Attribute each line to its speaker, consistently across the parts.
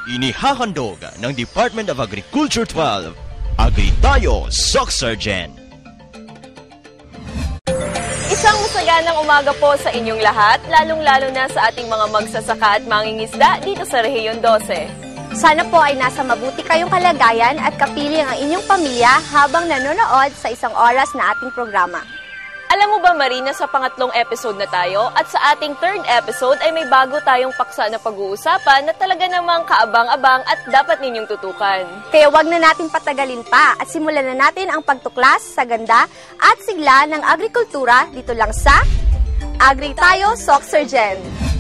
Speaker 1: Inihahandog ng Department of Agriculture 12, Agri Tayo, Soc Sergeant.
Speaker 2: Isang masaganang umaga po sa inyong lahat, lalong-lalo na sa ating mga magsasaka at mangingisda dito sa Rehiyon 12.
Speaker 3: Sana po ay nasa mabuti kayong kalagayan at kapiling ang inyong pamilya habang nanonood sa isang oras na ating programa.
Speaker 2: Alam mo ba, Marina, sa pangatlong episode na tayo at sa ating third episode ay may bago tayong paksa na pag-uusapan na talaga namang kaabang-abang at dapat ninyong tutukan.
Speaker 3: Kaya wag na natin patagalin pa at simulan na natin ang pagtuklas sa ganda at sigla ng agrikultura dito lang sa Agri Tayo, Soc Sergeant.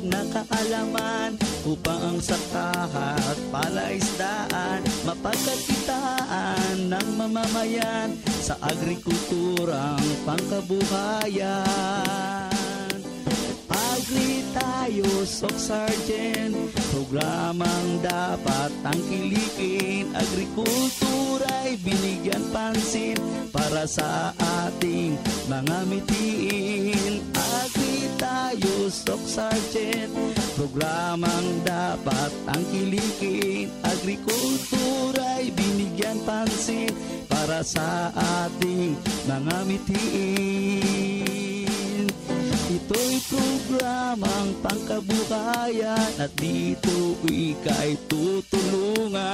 Speaker 4: Na kaalaman upang ang sakaha at palaisdaan mapagkakitaan ng mamamayan sa agrikulturang pangkabuhayan. Agri Tayo, Soc Sergeant, programang dapat tangkilikin. Agrikultura'y binigyan pansin para sa ating mga mitiin. Agri Tayo, Soc Sergeant, programang dapat tangkilikin. Agrikultura'y binigyan pansin para sa ating mga mitiin. Ito'y programang pangkabuhayan at dito ika'y tutulungan.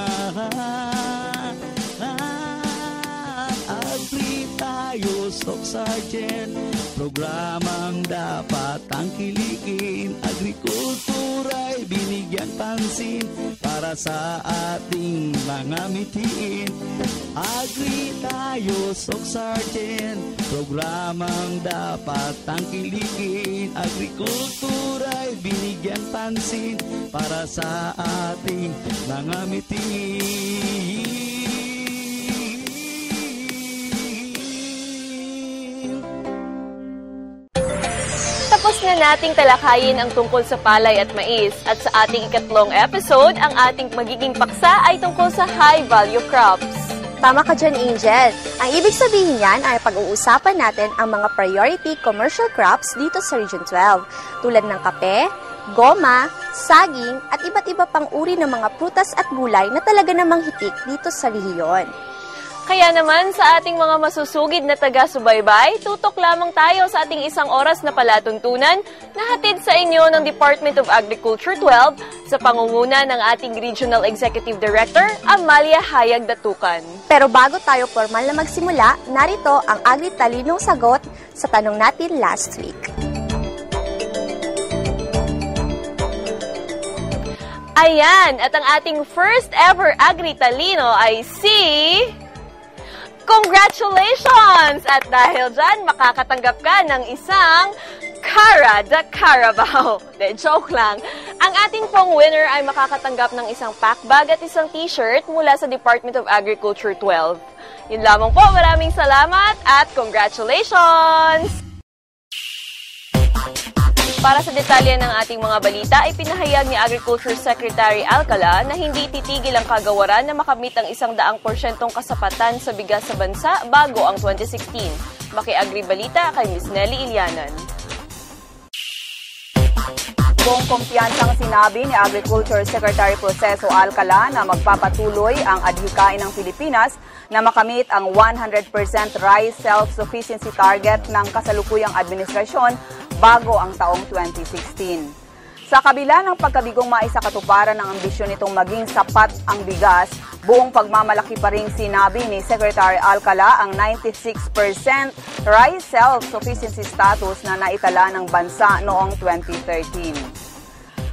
Speaker 4: Agri Tayo, Soc Sergeant, programang dapat tangkilikin. Agrikultura'y binigyan pansin para sa ating mga mitiin. Agri Tayo, Soc Sergeant, programang dapat tangkilikin. Agrikultura'y binigyan pansin para sa ating mga mitiin.
Speaker 2: Tapos na nating talakayin ang tungkol sa palay at mais at sa ating ikatlong episode, ang ating magiging paksa ay tungkol sa high-value crops.
Speaker 3: Tama ka dyan, Angel. Ang ibig sabihin niyan ay pag-uusapan natin ang mga priority commercial crops dito sa Region 12, tulad ng kape, goma, saging, at iba't iba pang uri ng mga prutas at gulay na talaga namang hitik dito sa rehiyon.
Speaker 2: Kaya naman sa ating mga masusugid na taga-subaybay, tutok lamang tayo sa ating isang oras na palatuntunan na hatid sa inyo ng Department of Agriculture 12 sa pangunguna ng ating Regional Executive Director, Amalia Hayag Datukan.
Speaker 3: Pero bago tayo formal na magsimula, narito ang agri-talinong sagot sa tanong natin last week.
Speaker 2: Ayan, at ang ating first ever agri-talino ay si... Congratulations! At dahil dyan, makakatanggap ka ng isang Cara de Carabao. De, joke lang. Ang ating pong winner ay makakatanggap ng isang pack bag at isang t-shirt mula sa Department of Agriculture 12. Yun lamang po, maraming salamat at congratulations! Para sa detalye ng ating mga balita, ay pinahayag ni Agriculture Secretary Alcala na hindi titigil ang kagawaran na makamit ang 100% kasapatan sa bigas sa bansa bago ang 2016. Maki-Agri Balita kay Ms. Nelly Ilianan.
Speaker 5: Buong kumpiyansang sinabi ni Agriculture Secretary Proceso Alcala na magpapatuloy ang adhikain ng Pilipinas na makamit ang 100% rice self-sufficiency target ng kasalukuyang administrasyon bago ang taong 2016. Sa kabila ng pagkabigong maisakatuparan ng ambisyon nitong maging sapat ang bigas, buong pagmamalaki pa rin sinabi ni Secretary Alcala ang 96% rice self-sufficiency status na naitala ng bansa noong 2013.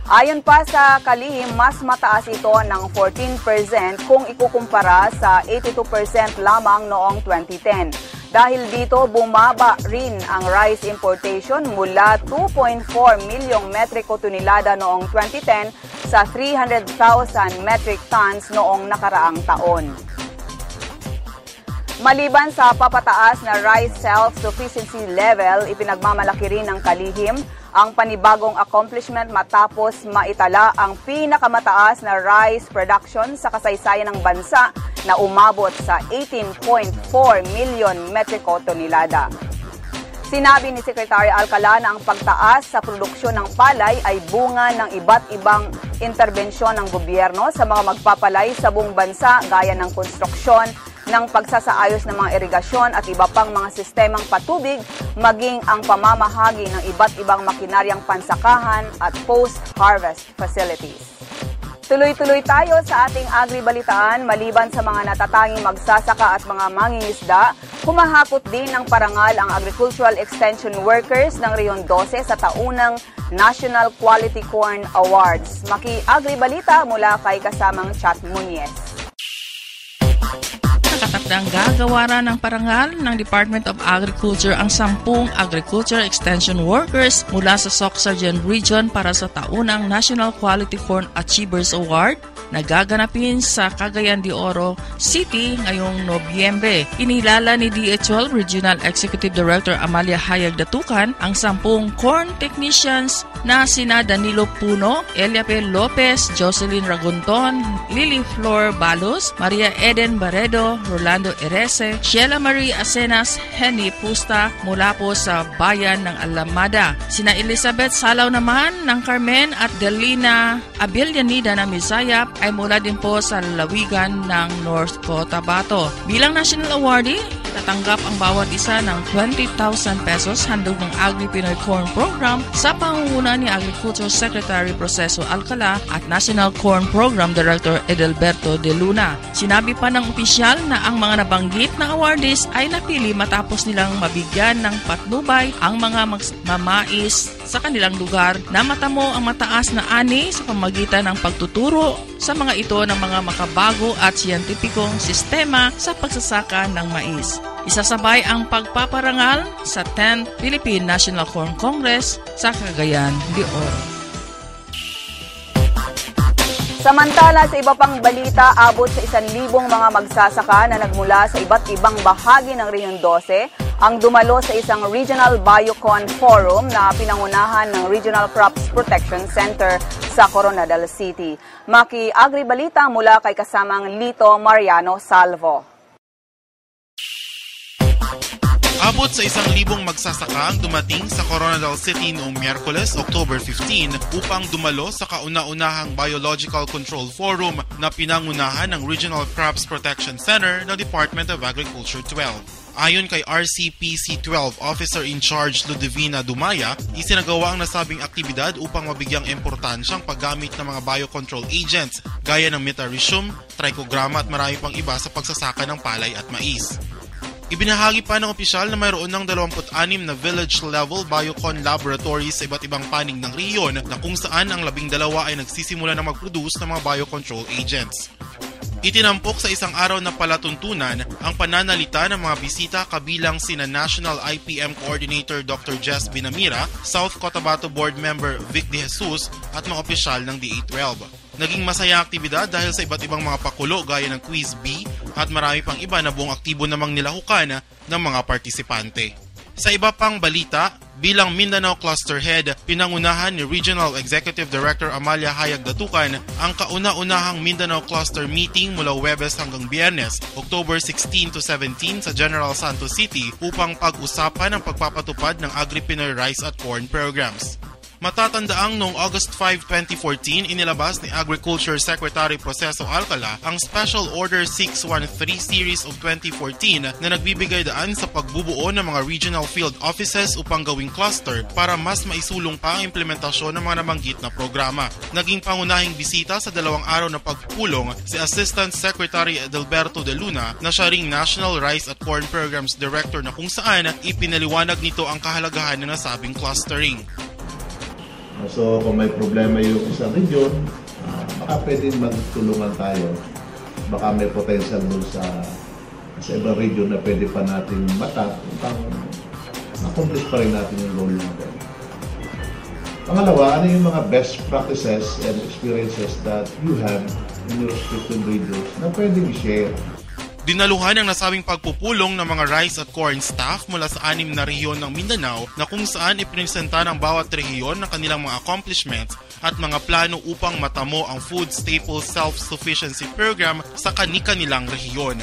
Speaker 5: Ayon pa sa kalihim, mas mataas ito ng 14% kung ikukumpara sa 82% lamang noong 2010. Dahil dito, bumaba rin ang rice importation mula 2.4 milyong metriko tonelada noong 2010 sa 300,000 metric tons noong nakaraang taon. Maliban sa papataas na rice self-sufficiency level, ipinagmamalaki rin ng kalihim ang panibagong accomplishment matapos maitala ang pinakamataas na rice production sa kasaysayan ng bansa na umabot sa 18.4 million metriko tonelada. Sinabi ni Secretary Alcala na ang pagtaas sa produksyon ng palay ay bunga ng iba't ibang interbensyon ng gobyerno sa mga magpapalay sa buong bansa gaya ng konstruksyon, ng pagsasaayos ng mga irigasyon at iba pang mga sistemang patubig, maging ang pamamahagi ng iba't ibang makinaryang pansakahan at post-harvest facilities. Tuloy-tuloy tayo sa ating agribalitaan. Maliban sa mga natatanging magsasaka at mga mangingisda, humahakot din ng parangal ang Agricultural Extension Workers ng Rion 12 sa taunang National Quality Corn Awards. Maki-agribalita mula kay kasamang Chat Muñez.
Speaker 6: Nakatakdang gagawaran ng parangal ng Department of Agriculture ang 10 Agriculture Extension Workers mula sa Sorsogon Region para sa taunang National Quality Corn Achievers Award na gaganapin sa Cagayan de Oro City ngayong Nobyembre. Inilala ni DA12 Regional Executive Director Amalia Hayag Datukan ang 10 corn technicians na sina Danilo Puno, Elia P. Lopez, Jocelyn Ragunton, Lily Flor Balos, Maria Eden Barredo, Rolando Erese, Sheila Marie Acenas, Henny Pusta mula po sa bayan ng Alamada. Sina Elizabeth Salaw naman ng Carmen at Delina Abilianida ng Misayap ay mula din po sa lalawigan ng North Cotabato. Bilang national awardee, tatanggap ang bawat isa ng 20,000 pesos handog ng Agri-Pinoy Corn Program sa pangunguna ni Agriculture Secretary Proceso Alcala at National Corn Program Director Edelberto De Luna. Sinabi pa ng opisyal na ang mga nabanggit na awardees ay napili matapos nilang mabigyan ng patnubay ang mga mamais sa kanilang lugar na matamo ang mataas na ani sa pamagitan ng pagtuturo sa mga ito ng mga makabago at siyentipikong sistema sa pagsasaka ng mais. Isasabay ang pagpaparangal sa 10th Philippine National Corn Congress sa Cagayan de Oro.
Speaker 5: Samantala, sa iba pang balita, abot sa 1,000 mga magsasaka na nagmula sa iba't ibang bahagi ng Rion 12 ang dumalo sa isang Regional Biocon Forum na pinangunahan ng Regional Crops Protection Center sa Coronadal City. Maki-agribalita mula kay kasamang Lito Mariano Salvo.
Speaker 7: Abot sa 1,000 magsasaka ang dumating sa Coronadal City noong Miyerkules, October 15 upang dumalo sa kauna-unahang Biological Control Forum na pinangunahan ng Regional Crops Protection Center ng Department of Agriculture 12. Ayon kay RCPC-12 Officer in Charge Ludivina Dumaya, isinagawa ang nasabing aktibidad upang mabigyang importansyang paggamit ng mga biocontrol agents gaya ng metarhizium, trichogramma at marami pang iba sa pagsasaka ng palay at mais. Ibinahagi pa ng opisyal na mayroon ng 26 na village-level biocon laboratories sa iba't ibang panig ng rehiyon na kung saan ang 12 ay nagsisimula na mag-produce ng mga biocontrol agents. Itinampok sa isang araw na palatuntunan ang pananalita ng mga bisita kabilang sina National IPM Coordinator Dr. Jess Binamira, South Cotabato Board Member Vic De Jesus at mga opisyal ng DA12. Naging masaya aktibidad dahil sa iba't ibang mga pakulo gaya ng Quiz B at marami pang iba na buong aktibo namang nilahukan ng mga partisipante. Sa iba pang balita, bilang Mindanao Cluster Head, pinangunahan ni Regional Executive Director Amalia Hayag Datukan ang kauna-unahang Mindanao Cluster Meeting mula Huwebes hanggang Biyernes, October 16 to 17 sa General Santos City upang pag-usapan ang pagpapatupad ng Agri-Pinoy Rice at Corn Programs. Matatandaang noong August 5, 2014, inilabas ni Agriculture Secretary Proceso Alcala ang Special Order 613 Series of 2014 na nagbibigay daan sa pagbubuo ng mga regional field offices upang gawing cluster para mas maisulong pa ang implementasyon ng mga nabanggit na programa. Naging pangunahing bisita sa 2 araw na pagpulong si Assistant Secretary Edelberto De Luna na siya ring National Rice at Corn Programs Director na kung saan ipinaliwanag nito ang kahalagahan ng nasabing clustering.
Speaker 8: So kung may problema yung isang region, baka pwedeng magtulungan tayo. Baka may potential doon sa ibang region na pwede pa natin matap upang accomplish pa rin natin yung role natin. Pangalawa, ano yung mga best practices and experiences that you have in your respective regions na pwedeng i-share?
Speaker 7: Dinaluhan ang nasabing pagpupulong ng mga rice at corn staff mula sa 6 na rehiyon ng Mindanao na kung saan ipinisenta ng bawat rehiyon ng kanilang mga accomplishments at mga plano upang matamo ang Food Staples Self-Sufficiency Program sa kani-kanilang rehiyon.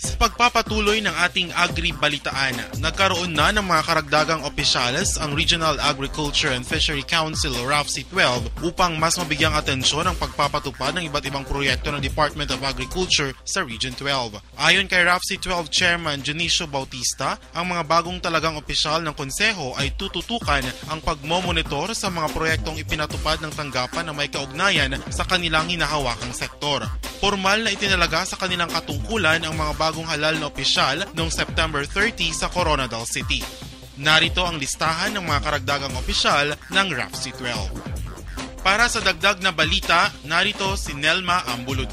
Speaker 7: Sa pagpapatuloy ng ating agri-balitaan, nagkaroon na ng mga karagdagang opisyales ang Regional Agriculture and Fishery Council o RAFC-12 upang mas mabigyang atensyon ang pagpapatupad ng iba't ibang proyekto ng Department of Agriculture sa Region 12. Ayon kay RAFC-12 Chairman Junicio Bautista, ang mga bagong talagang opisyal ng konseho ay tututukan ang pagmomonitor sa mga proyektong ipinatupad ng tanggapan na may kaugnayan sa kanilang hinahawakang sektor. Formal na itinalaga sa kanilang katungkulan ang mga bagong halal na opisyal noong September 30 sa Coronadal City. Narito ang listahan ng mga karagdagang opisyal ng RAFC-12. Para sa dagdag na balita, narito si Nelma Ambulod.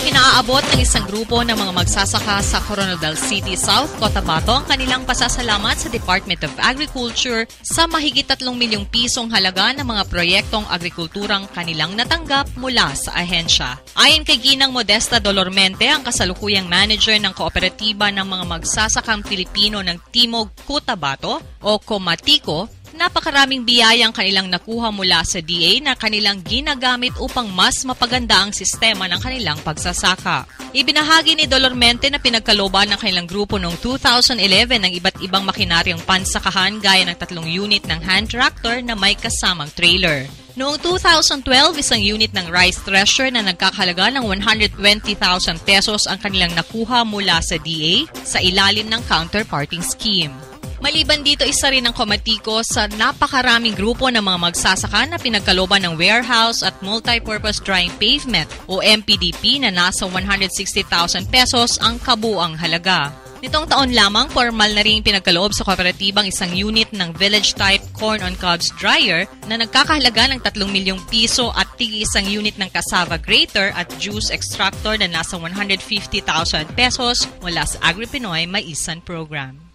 Speaker 9: Pinaaabot ng isang grupo ng mga magsasaka sa Coronadal City, South Cotabato ang kanilang pasasalamat sa Department of Agriculture sa mahigit 3 milyong pisong halaga ng mga proyektong agrikulturang kanilang natanggap mula sa ahensya. Ayon kay Ginang Modesta Dolormente, ang kasalukuyang manager ng kooperatiba ng mga magsasakang Pilipino ng Timog Cotabato o Comatiko, napakaraming biyayang kanilang nakuha mula sa DA na kanilang ginagamit upang mas mapaganda ang sistema ng kanilang pagsasaka. Ibinahagi ni Dolormente na pinagkalooban ng kanilang grupo noong 2011 ng iba't ibang makinaryang pansakahan gaya ng 3 unit ng hand tractor na may kasamang trailer. Noong 2012, isang unit ng rice thresher na nagkakahalaga ng 120,000 pesos ang kanilang nakuha mula sa DA sa ilalim ng counterparting scheme. Maliban dito, isa rin ang Comatiko sa napakaraming grupo ng mga magsasaka na pinagkalooban ng warehouse at multi-purpose drying pavement o MPDP na nasa 160,000 pesos ang kabuang halaga. Nitong taon lamang, formal na rin pinagkaloob sa kooperatibang isang unit ng village-type corn on cobs dryer na nagkakahalaga ng 3 milyong piso at tig-isang unit ng cassava grater at juice extractor na nasa 150,000 pesos mula sa Agri-Pinoy Maisan Program.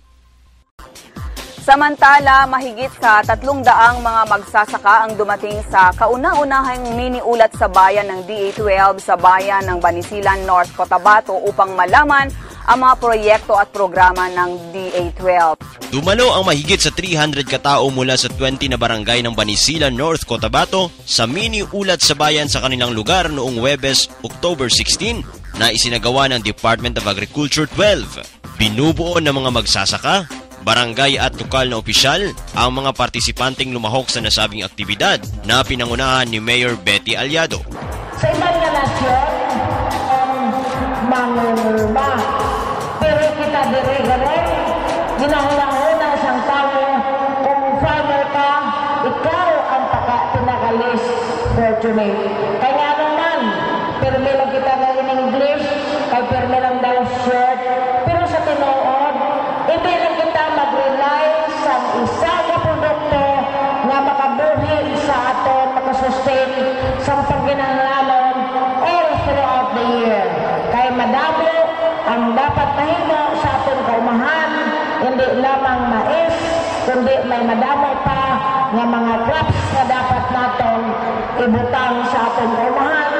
Speaker 5: Samantala, mahigit sa 300 mga magsasaka ang dumating sa kauna-unahang mini-ulat sa bayan ng DA-12 sa bayan ng Banisilan, North Cotabato upang malaman ang mga proyekto at programa ng DA-12.
Speaker 1: Dumalo ang mahigit sa 300 katao mula sa 20 na barangay ng Banisilan, North Cotabato sa mini-ulat sa bayan sa kanilang lugar noong Huwebes, October 16 na isinagawa ng Department of Agriculture 12. Binubuo ng mga magsasaka, barangay at lokal na opisyal ang mga partisipanteng lumahok sa nasabing aktibidad na pinangunahan ni Mayor Betty Aliado.
Speaker 10: Sa ibang relasyon, mangulma. Pero kita dire-dire, ginahuna-huna siyang tao, kung farmer ka, ikaw ang pinakalis fortunate. Kaya naman, pirmi lang kita na in English, kay pirmi lang daw short, pero sa tinuod, hindi lang kita mag-rely sa isa na produkto na makabuhi sa aton, makasustain sa pagginahanglanon all throughout the year. Kaya madamo ang dapat nahimo sa aton kaumahan, hindi lamang mais, kundi may madamo pa nga mga crops na dapat naton ibutang sa aton kaumahan,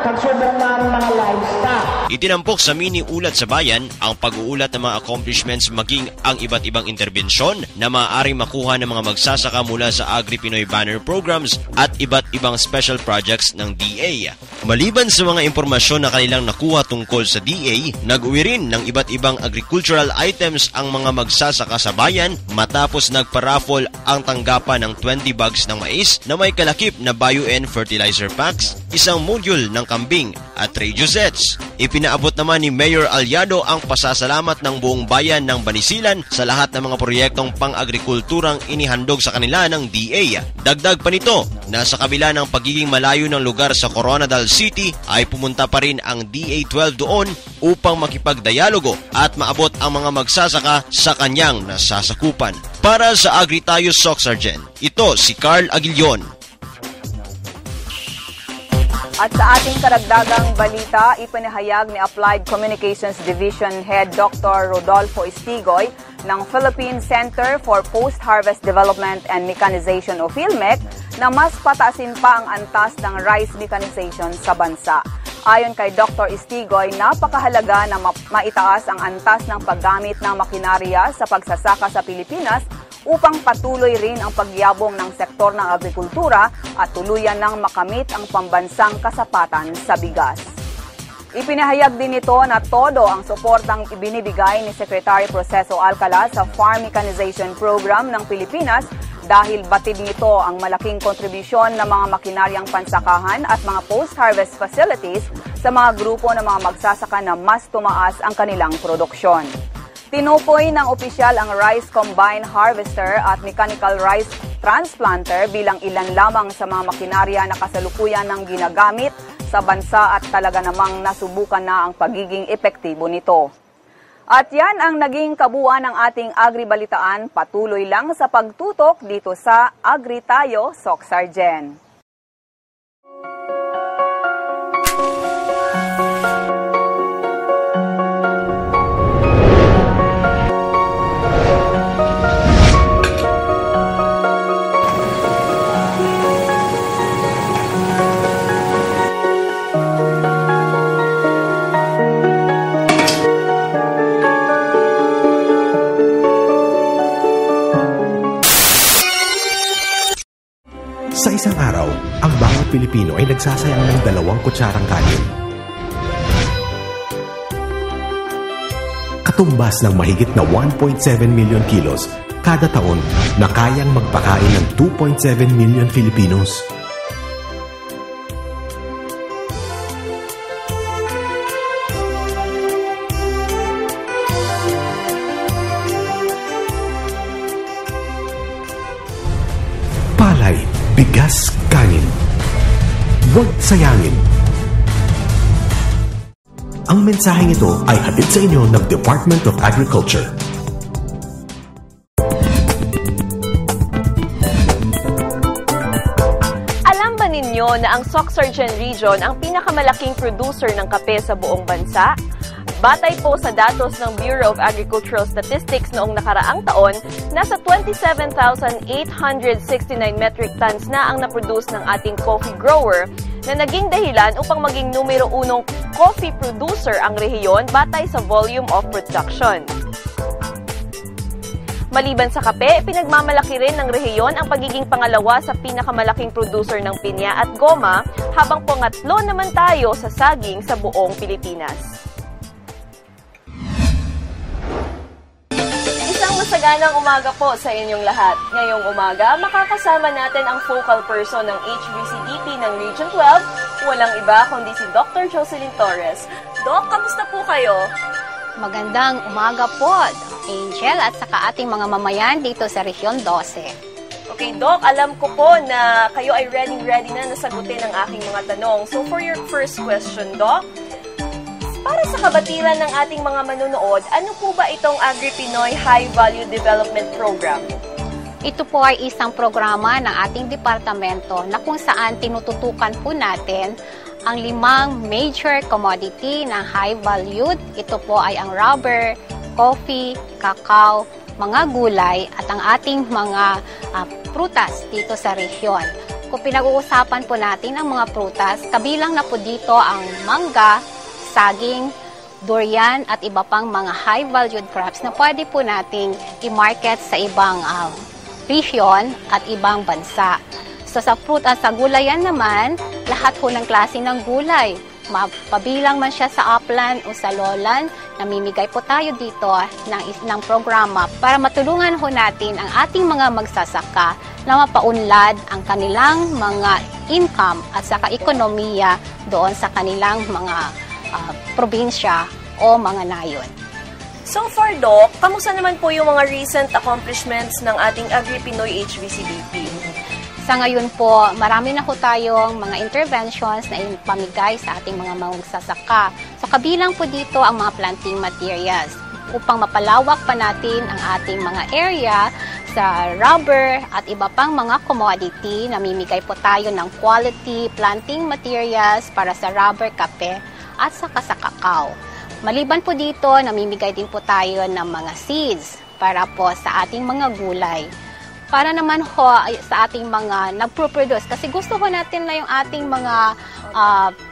Speaker 10: kagsubong mga livestock.
Speaker 1: Itinampok sa mini-ulat sa bayan ang pag-uulat ng mga accomplishments maging ang iba't ibang interbensyon na maaaring makuha ng mga magsasaka mula sa Agri-Pinoy Banner Programs at iba't ibang special projects ng DA. Maliban sa mga impormasyon na kanilang nakuha tungkol sa DA, nag-uwi rin ng iba't ibang agricultural items ang mga magsasaka sa bayan matapos nagpa-raffle ang tanggapan ng 20 bags ng mais na may kalakip na Bio-N fertilizer packs, isang module ng kambing at radio sets. Ipinaabot naman ni Mayor Aliado ang pasasalamat ng buong bayan ng Banisilan sa lahat ng mga proyektong pang-agrikulturang inihandog sa kanila ng DA. Dagdag pa nito na sa kabila ng pagiging malayo ng lugar sa Coronadal City ay pumunta pa rin ang DA-12 doon upang makipagdialogo at maabot ang mga magsasaka sa kanyang nasasakupan. Para sa Agri-Tayo Sock Sergeant, ito si Carl Aguilion.
Speaker 5: At sa ating karagdagang balita, ipinahayag ni Applied Communications Division Head Dr. Rodolfo Estigoy ng Philippine Center for Post-Harvest Development and Mechanization o PhilMec na mas pataasin pa ang antas ng rice mechanization sa bansa. Ayon kay Dr. Istigoy, napakahalaga na maitaas ang antas ng paggamit ng makinarya sa pagsasaka sa Pilipinas upang patuloy rin ang pagyabong ng sektor ng agrikultura at tuluyan ng makamit ang pambansang kasapatan sa bigas. Ipinahayag din ito na todo ang suportang ibinibigay ni Secretary Proceso Alcala sa Farm Mechanization Program ng Pilipinas dahil batid nito ang malaking kontribusyon ng mga makinaryang pansakahan at mga post-harvest facilities sa mga grupo ng mga magsasaka na mas tumaas ang kanilang produksyon. Tinukoy ng opisyal ang Rice Combine Harvester at Mechanical Rice Transplanter bilang ilan lamang sa mga makinarya na kasalukuyan ng ginagamit sa bansa at talaga namang nasubukan na ang pagiging epektibo nito. At yan ang naging kabuuan ng ating Agri-Balitaan. Patuloy lang sa pagtutok dito sa Agri Tayo, Socsargen.
Speaker 11: Sa isang araw, ang bawat Pilipino ay nagsasayang ng 2 kutsarang kanin. Katumbas ng mahigit na 1.7 million kilos kada taon na kayang magpakain ng 2.7 million Filipinos. Palay, bigas, kanin. Huwag sayangin. Ang mensaheng ito ay hatid sa inyo ng Department of Agriculture.
Speaker 2: Alam ba ninyo na ang Socsargen Region ang pinakamalaking producer ng kape sa buong bansa? Batay po sa datos ng Bureau of Agricultural Statistics noong nakaraang taon, nasa 27,869 metric tons na ang naproduce ng ating coffee grower na naging dahilan upang maging numero 1 coffee producer ang rehiyon batay sa volume of production. Maliban sa kape, pinagmamalaki rin ng rehiyon ang pagiging pangalawa sa pinakamalaking producer ng pinya at goma, habang pangatlo naman tayo sa saging sa buong Pilipinas. Masaganang umaga po sa inyong lahat. Ngayong umaga, makakasama natin ang focal person ng HVCEP ng Region 12, walang iba kundi si Dr. Jocelyn Torres. Doc, kamusta po kayo?
Speaker 12: Magandang umaga po, Angel, at saka ating mga mamayan dito sa Region 12.
Speaker 2: Okay, Doc, alam ko po na kayo ay ready na nasagutin ang aking mga tanong. So for your first question, Doc, para sa kabatiran ng ating mga manunood, ano po ba itong Agri-Pinoy High Value Development Program?
Speaker 12: Ito po ay isang programa ng ating departamento na kung saan tinututukan po natin ang 5 major commodity na high valued. Ito po ay ang rubber, coffee, cacao, mga gulay at ang ating mga prutas dito sa rehiyon. Kung pinag-uusapan po natin ang mga prutas, kabilang na po dito ang mangga, saging, durian at iba pang mga high-valued crops na pwede po nating i-market sa ibang region at ibang bansa. So sa fruit at sa gulayan naman, lahat po ng klase ng gulay. Mapabilang man siya sa upland o sa lowland, namimigay po tayo dito ng programa para matulungan ho natin ang ating mga magsasaka na mapaunlad ang kanilang mga income at saka ekonomiya doon sa kanilang mga probinsya o mga nayon.
Speaker 2: So far, Doc, kamusta naman po yung mga recent accomplishments ng ating Agri-Pinoy HVCDP?
Speaker 12: Sa ngayon po, marami na po tayong mga interventions na ipamigay sa ating mga magsasaka. So kabilang po dito ang mga planting materials upang mapalawak pa natin ang ating mga area sa rubber at iba pang mga commodity. Namimigay po tayo ng quality planting materials para sa rubber, kape at saka sa kakao. Maliban po dito, namimigay din po tayo ng mga seeds para po sa ating mga gulay. para naman ho sa ating mga nagpo-produce. Kasi gusto ho natin na yung ating mga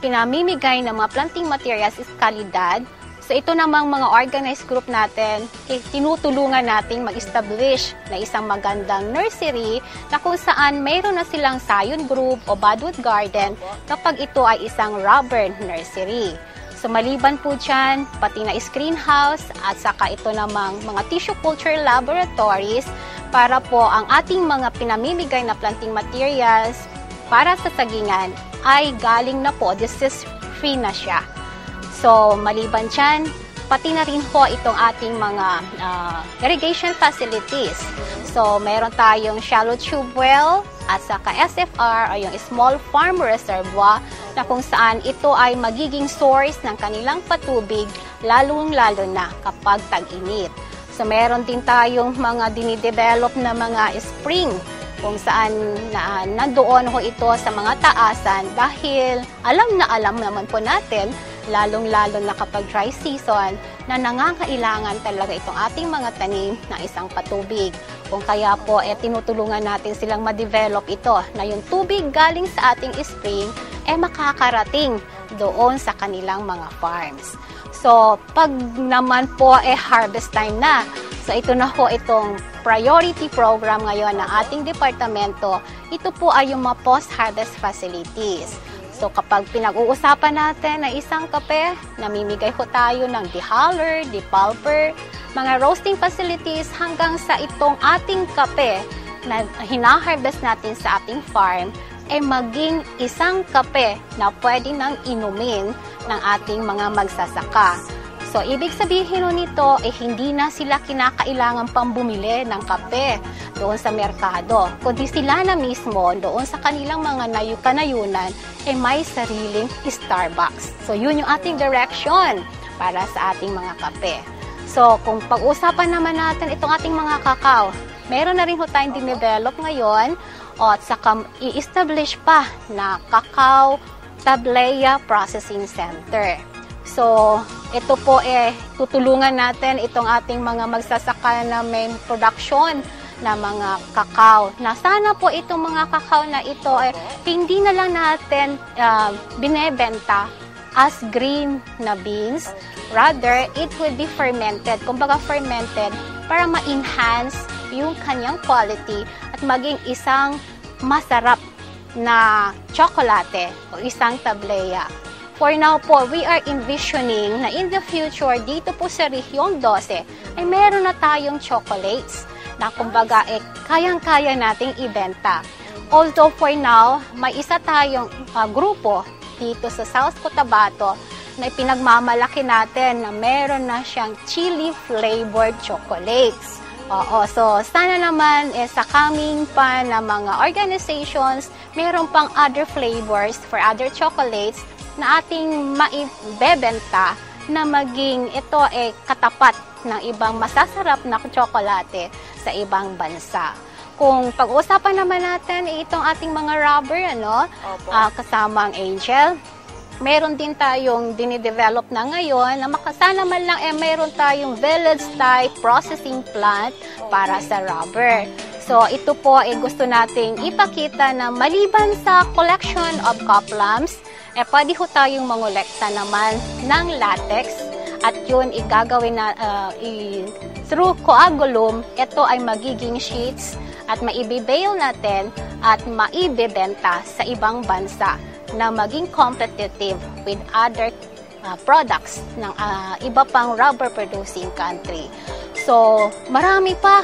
Speaker 12: pinamimigay ng mga planting materials is kalidad. So ito namang mga organized group natin, tinutulungan natin mag-establish na isang magandang nursery na kung saan mayroon na silang scion group o budwood garden kapag ito ay isang rubber nursery. So maliban po dyan, pati na greenhouse at saka ito namang mga tissue culture laboratories para po ang ating mga pinamimigay na planting materials para sa sagingan ay galing na po, disease-free na siya. So maliban dyan, pati na rin po itong ating mga irrigation facilities. So meron tayong shallow tube well at saka SFR o yung small farm reservoir na kung saan ito ay magiging source ng kanilang patubig lalong-lalo na kapag tag-init. So meron din tayong mga dinidevelop na mga spring kung saan nandoon ho ito sa mga taasan dahil alam naman po natin lalong-lalo na kapag dry season na nangangailangan talaga itong ating mga tanim na isang patubig. Kung kaya po tinutulungan natin silang ma-develop ito na yung tubig galing sa ating spring makakarating doon sa kanilang mga farms. So pag naman po harvest time na, so ito na ho itong priority program ngayon ng ating departamento. Ito po ay yung mga post-harvest facilities. So kapag pinag-uusapan natin na isang kape, namimigay ho tayo ng dehuller, depulper, mga roasting facilities hanggang sa itong ating kape na hina-harvest natin sa ating farm maging isang kape na pwede nang inumin ng ating mga magsasaka. So, ibig sabihin nito, hindi na sila kinakailangan pang bumili ng kape doon sa merkado. Kundi sila na mismo doon sa kanilang mga kanayunan may sariling Starbucks. So, yun yung ating direction para sa ating mga kape. So, kung pag-usapan naman natin itong ating mga kakao, meron na rin ho tayong dinevelop ngayon at saka i-establish pa na Cacao Tableya Processing Center. So, ito po tutulungan natin itong ating mga magsasaka na may production na mga kakao. Na sana po itong mga kakao na ito hindi na lang natin binebenta as green na beans. Rather, it will be fermented. Kumbaga fermented para ma-enhance yung kanyang quality at maging isang masarap na tsokolate o isang tableya. For now po, we are envisioning na in the future, dito po sa Rehiyon 12, meron na tayong chocolates na kumbaga kayang-kaya nating ibenta. Although for now, may isa tayong grupo dito sa South Cotabato na pinagmamalaki natin na meron na siyang chili flavored chocolates. So sana naman sa coming pa na mga organizations, meron pang other flavors for other chocolates na ating maibebenta na maging ito katapat ng ibang masasarap na tsokolate sa ibang bansa. Kung pag-uusapan naman natin itong ating mga rubber, kasama ang Angel, meron din tayong dinidevelop na ngayon na makasana man lang meron tayong village type processing plant para sa rubber. So ito po gusto nating ipakita na maliban sa collection of coplams, pwede ho tayong mangolekta naman ng latex at yun igagawin na through coagulum, ito ay magiging sheets at maibibale natin at maibebenta sa ibang bansa na maging competitive with other products ng iba pang rubber producing country. So, marami pa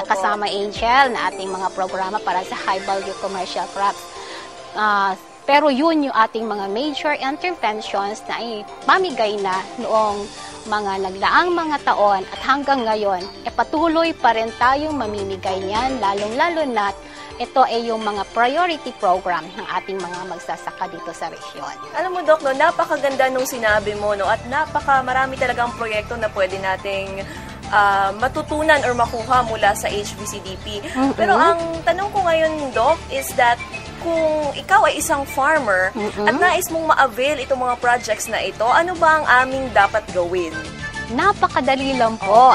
Speaker 12: kasama Angel na ating mga programa para sa high value commercial crops. Pero yun yung ating mga major interventions na mamigay na noong mga nagdaang mga taon at hanggang ngayon, patuloy pa rin tayong mamimigay niyan, lalong-lalo na ito yung mga priority program ng ating mga magsasaka dito sa rehiyon.
Speaker 2: Alam mo, Doc, napakaganda nung sinabi mo, at marami talagang proyekto na pwede nating matutunan or makuha mula sa HVCDP. Pero ang tanong ko ngayon, Doc, is that kung ikaw ay isang farmer at nais mong ma-avail itong mga projects na ito, ano ba ang aming dapat gawin?
Speaker 12: Napakadali lang po,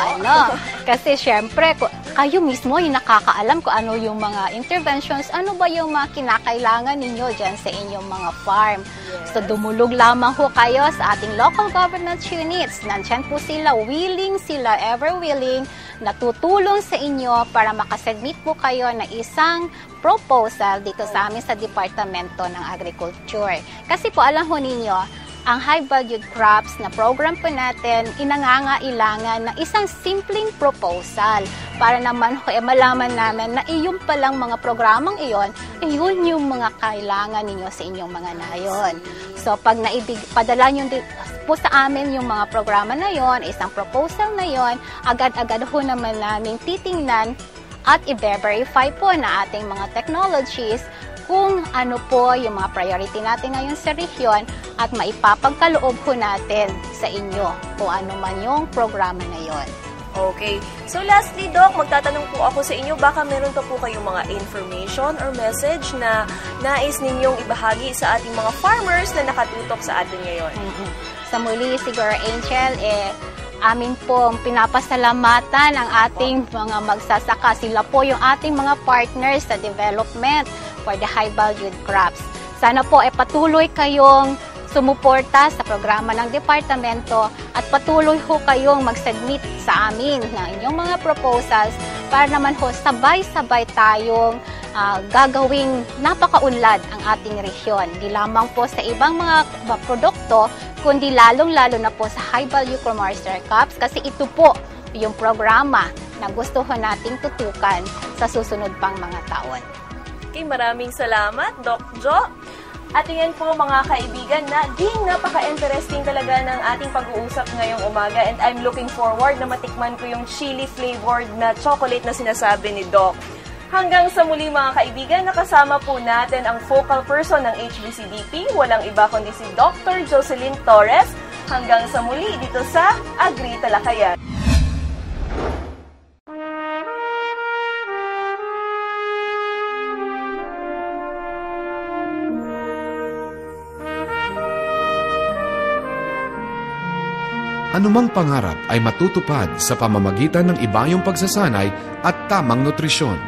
Speaker 12: Kasi syempre, kayo mismo yung nakakaalam kung ano yung mga interventions, ano ba yung mga kinakailangan ninyo dyan sa inyong mga farm. So, dumulog lamang ho kayo sa ating local government units. Nandyan po sila, ever willing, natutulong sa inyo para makasubmit po kayo na isang proposal dito sa amin sa Departamento ng Agriculture. Kasi po, alam ho ninyo, ang high-valued crops na program po natin, inangangailangan ng isang simpleng proposal para naman malaman namin na iyon palang mga programang iyon, iyon yung mga kailangan ninyo sa inyong mga nayon. So, pag padala nyo po sa amin yung mga programa na yon, isang proposal na yon, agad-agad ho naman namin titingnan at i-verify po na ating mga technologies kung ano po yung mga priority natin ngayon sa rehiyon at maipapagkaloob po natin sa inyo kung ano man yung programa na yon.
Speaker 2: Okay. So lastly, Doc, magtatanong po ako sa inyo, baka meron pa po kayong mga information or message na nais ninyong ibahagi sa ating mga farmers na nakatutok sa atin ngayon?
Speaker 12: Sa muli, siguro, Angel, amin pong pinapasalamatan ang ating mga magsasaka. Sila po yung ating mga partners sa development for the high-valued crops. Sana po patuloy kayong sumuporta sa programa ng departamento at patuloy ho kayong mag-submit sa amin ng inyong mga proposals para naman ho sabay-sabay tayong gagawing napakaunlad ang ating rehiyon. Di lamang po sa ibang mga produkto, kundi lalong-lalo na po sa high-value commercial crops kasi ito po yung programa na gusto ho nating tutukan sa susunod pang mga taon.
Speaker 2: Okay, maraming salamat, Doc Jo. At yan po mga kaibigan na napaka-interesting talaga ng ating pag-uusap ngayong umaga and I'm looking forward na matikman ko yung chili-flavored na chocolate na sinasabi ni Doc. Hanggang sa muli mga kaibigan, nakasama po natin ang focal person ng HBCDP, walang iba kundi si Dr. Jocelyn Torres. Hanggang sa muli dito sa Agri Talakayan.
Speaker 13: Anumang pangarap ay matutupad sa pamamagitan ng ibayong pagsasanay at tamang nutrisyon.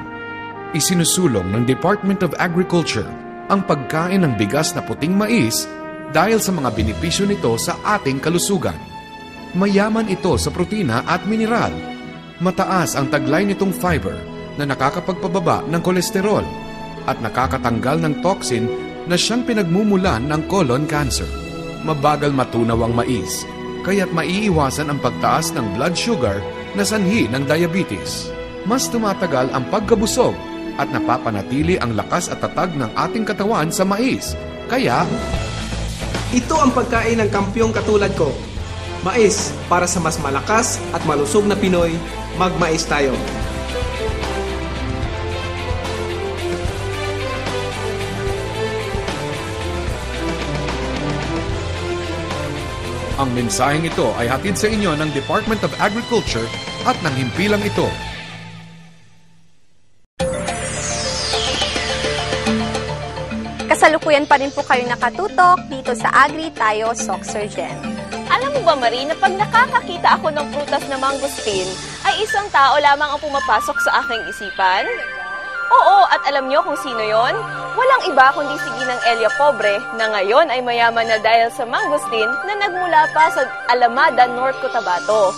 Speaker 13: Isinusulong ng Department of Agriculture ang pagkain ng bigas na puting mais dahil sa mga benepisyo nito sa ating kalusugan. Mayaman ito sa protina at mineral. Mataas ang taglay nitong fiber na nakakapagpababa ng kolesterol at nakakatanggal ng toxin na siyang pinagmumulan ng colon cancer. Mabagal matunaw ang mais, kaya't maiiwasan ang pagtaas ng blood sugar na sanhi ng diabetes. Mas tumatagal ang pagkabusog at napapanatili ang lakas at tatag ng ating katawan sa mais. Kaya,
Speaker 14: ito ang pagkain ng kampyong katulad ko. Mais, para sa mas malakas at malusog na Pinoy, magmais tayo.
Speaker 13: Ang mensaheng ito ay hatid sa inyo ng Department of Agriculture at ng himpilang ito.
Speaker 3: Kasalukuyan pa rin po kayo nakatutok dito sa Agri Tayo Soxergen.
Speaker 2: Alam mo ba, Marie, na pag nakakakita ako ng prutas na mangustin, ay isang tao lamang ang pumapasok sa aking isipan? Oo, at alam nyo kung sino yon? Walang iba kundi si Ginang Elia Pobre na ngayon ay mayaman na dahil sa mangustin na nagmula pa sa Alamada, North Cotabato.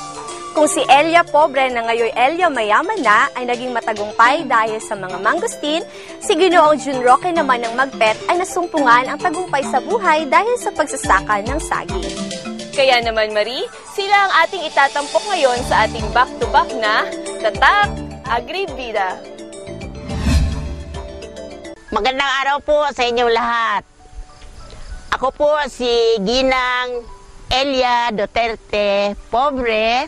Speaker 3: Kung si Elia Pobre na ngayon Elia mayaman na ay naging matagumpay dahil sa mga mangustin, si Ginoong June Roque naman ng Magpet ay nasumpungan ang tagumpay sa buhay dahil sa pagsasaka ng saging.
Speaker 2: Kaya naman, Marie, sila ang ating itatampok ngayon sa ating back-to-back na Tatak Agribida.
Speaker 15: Magandang araw po sa inyong lahat. Ako po si Ginang Elia Duterte Pobre,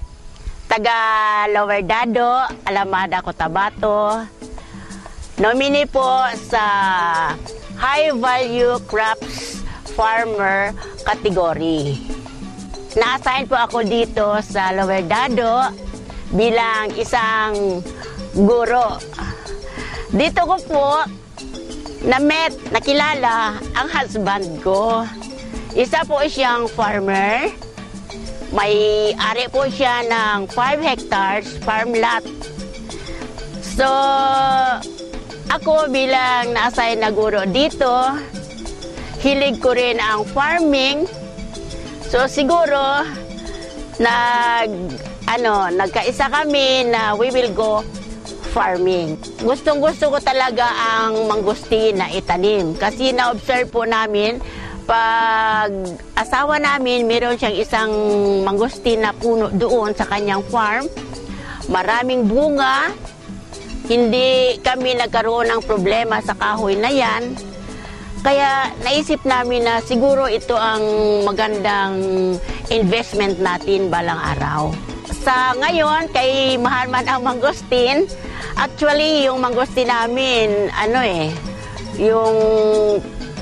Speaker 15: taga Lower Dado, Alamada, Cotabato. Nominee po sa High Value Crops Farmer category. Na-assign po ako dito sa Lower Dado bilang isang guro. Dito ko po nakilala ang husband ko. Isa po siyang farmer May ari po siya ng 5 hectares farm lot. So, ako bilang na-assign na guro dito, hilig ko rin ang farming. So, siguro, nagkaisa kami na we will go farming. Gustong-gusto ko talaga ang mangustin na itanim. Kasi na-observe po namin, pag asawa namin, meron siyang isang mangustin na puno doon sa kanyang farm. Maraming bunga. Hindi kami nagkaroon ng problema sa kahoy na yan. Kaya naisip namin na siguro ito ang magandang investment natin balang araw. Sa ngayon, kay mahal man ang mangustin, actually yung mangustin namin, yung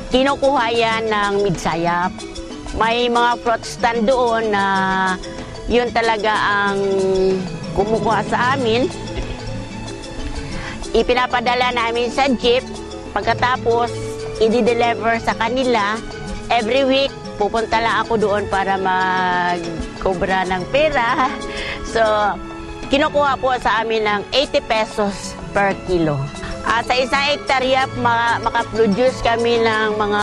Speaker 15: kinukuha yan ng midsayap. May mga fruit stand doon na yun talaga ang kumukuha sa amin. Ipinapadala namin sa jeep. Pagkatapos, i-deliver sa kanila. Every week, pupunta lang ako doon para mag-cobra ng pera. So, kinukuha po sa amin ng 80 pesos per kilo. Sa isang hektarya, makaproduce kami ng mga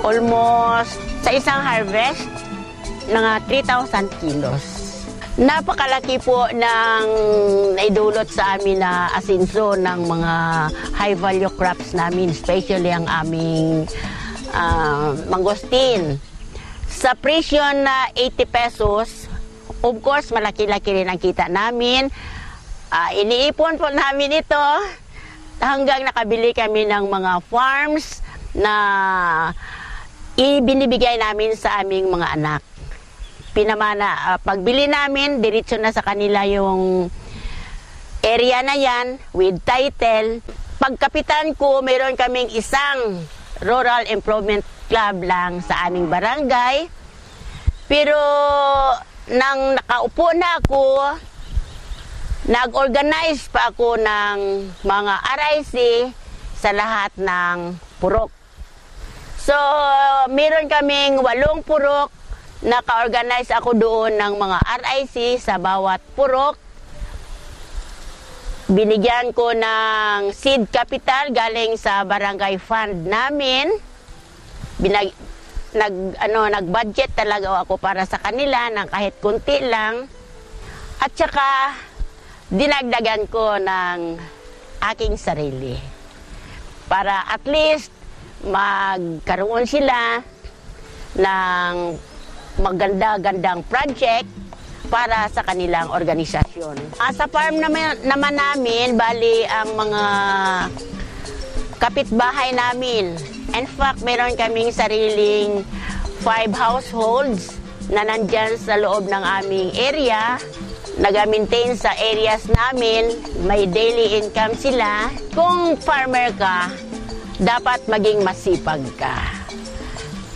Speaker 15: almost, sa isang harvest, ng 3,000 kilos. Napakalaki po ng naidulot sa amin na asinso ng mga high-value crops namin, especially ang aming mangosteen. Sa presyo na 80 pesos, of course, malaki-laki rin ang kita namin. Iniipon po namin ito hanggang nakabili kami ng mga farms na ibinibigay namin sa aming mga anak. Pinamana, pagbili namin, diretso na sa kanila yung area na yan with title. Pagkapitan ko, meron kaming isang Rural Improvement Club lang sa aming barangay. Pero nang nakaupo na ako, nag-organize pa ako ng mga RIC sa lahat ng purok. So, meron kaming 8 purok. Naka-organize ako doon ng mga RIC sa bawat purok. Binigyan ko ng seed capital galing sa barangay fund namin. Nag-budget talaga ako para sa kanila ng kahit kunti lang. At saka, dinagdagan ko ng aking sarili. Para at least, magkaroon sila ng maganda-gandang project para sa kanilang organisasyon. Sa farm naman namin, bali ang mga kapitbahay namin. In fact, meron kaming sariling 5 households na nandyan sa loob ng aming area. Nag-maintain sa areas namin, may daily income sila. Kung farmer ka, dapat maging masipag ka.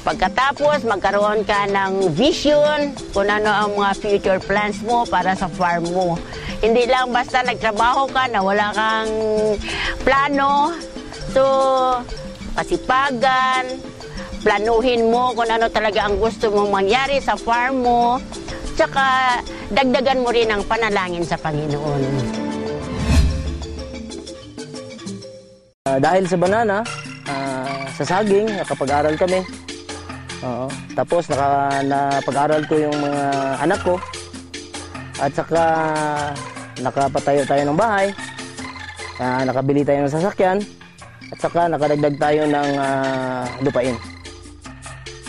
Speaker 15: Pagkatapos, magkaroon ka ng vision kung ano ang mga future plans mo para sa farm mo. Hindi lang basta nagtrabaho ka na wala kang plano. So, kasipagan, planuhin mo kung ano talaga ang gusto mong mangyari sa farm mo. Tsaka, dagdagan mo rin ang panalangin sa Panginoon.
Speaker 16: Dahil sa banana, sa saging, nakapag-aral kami. Tapos napag-aral ko yung mga anak ko. At saka nakapatayo tayo ng bahay. Nakabili tayo ng sasakyan. At saka nakadagdag tayo ng lupain.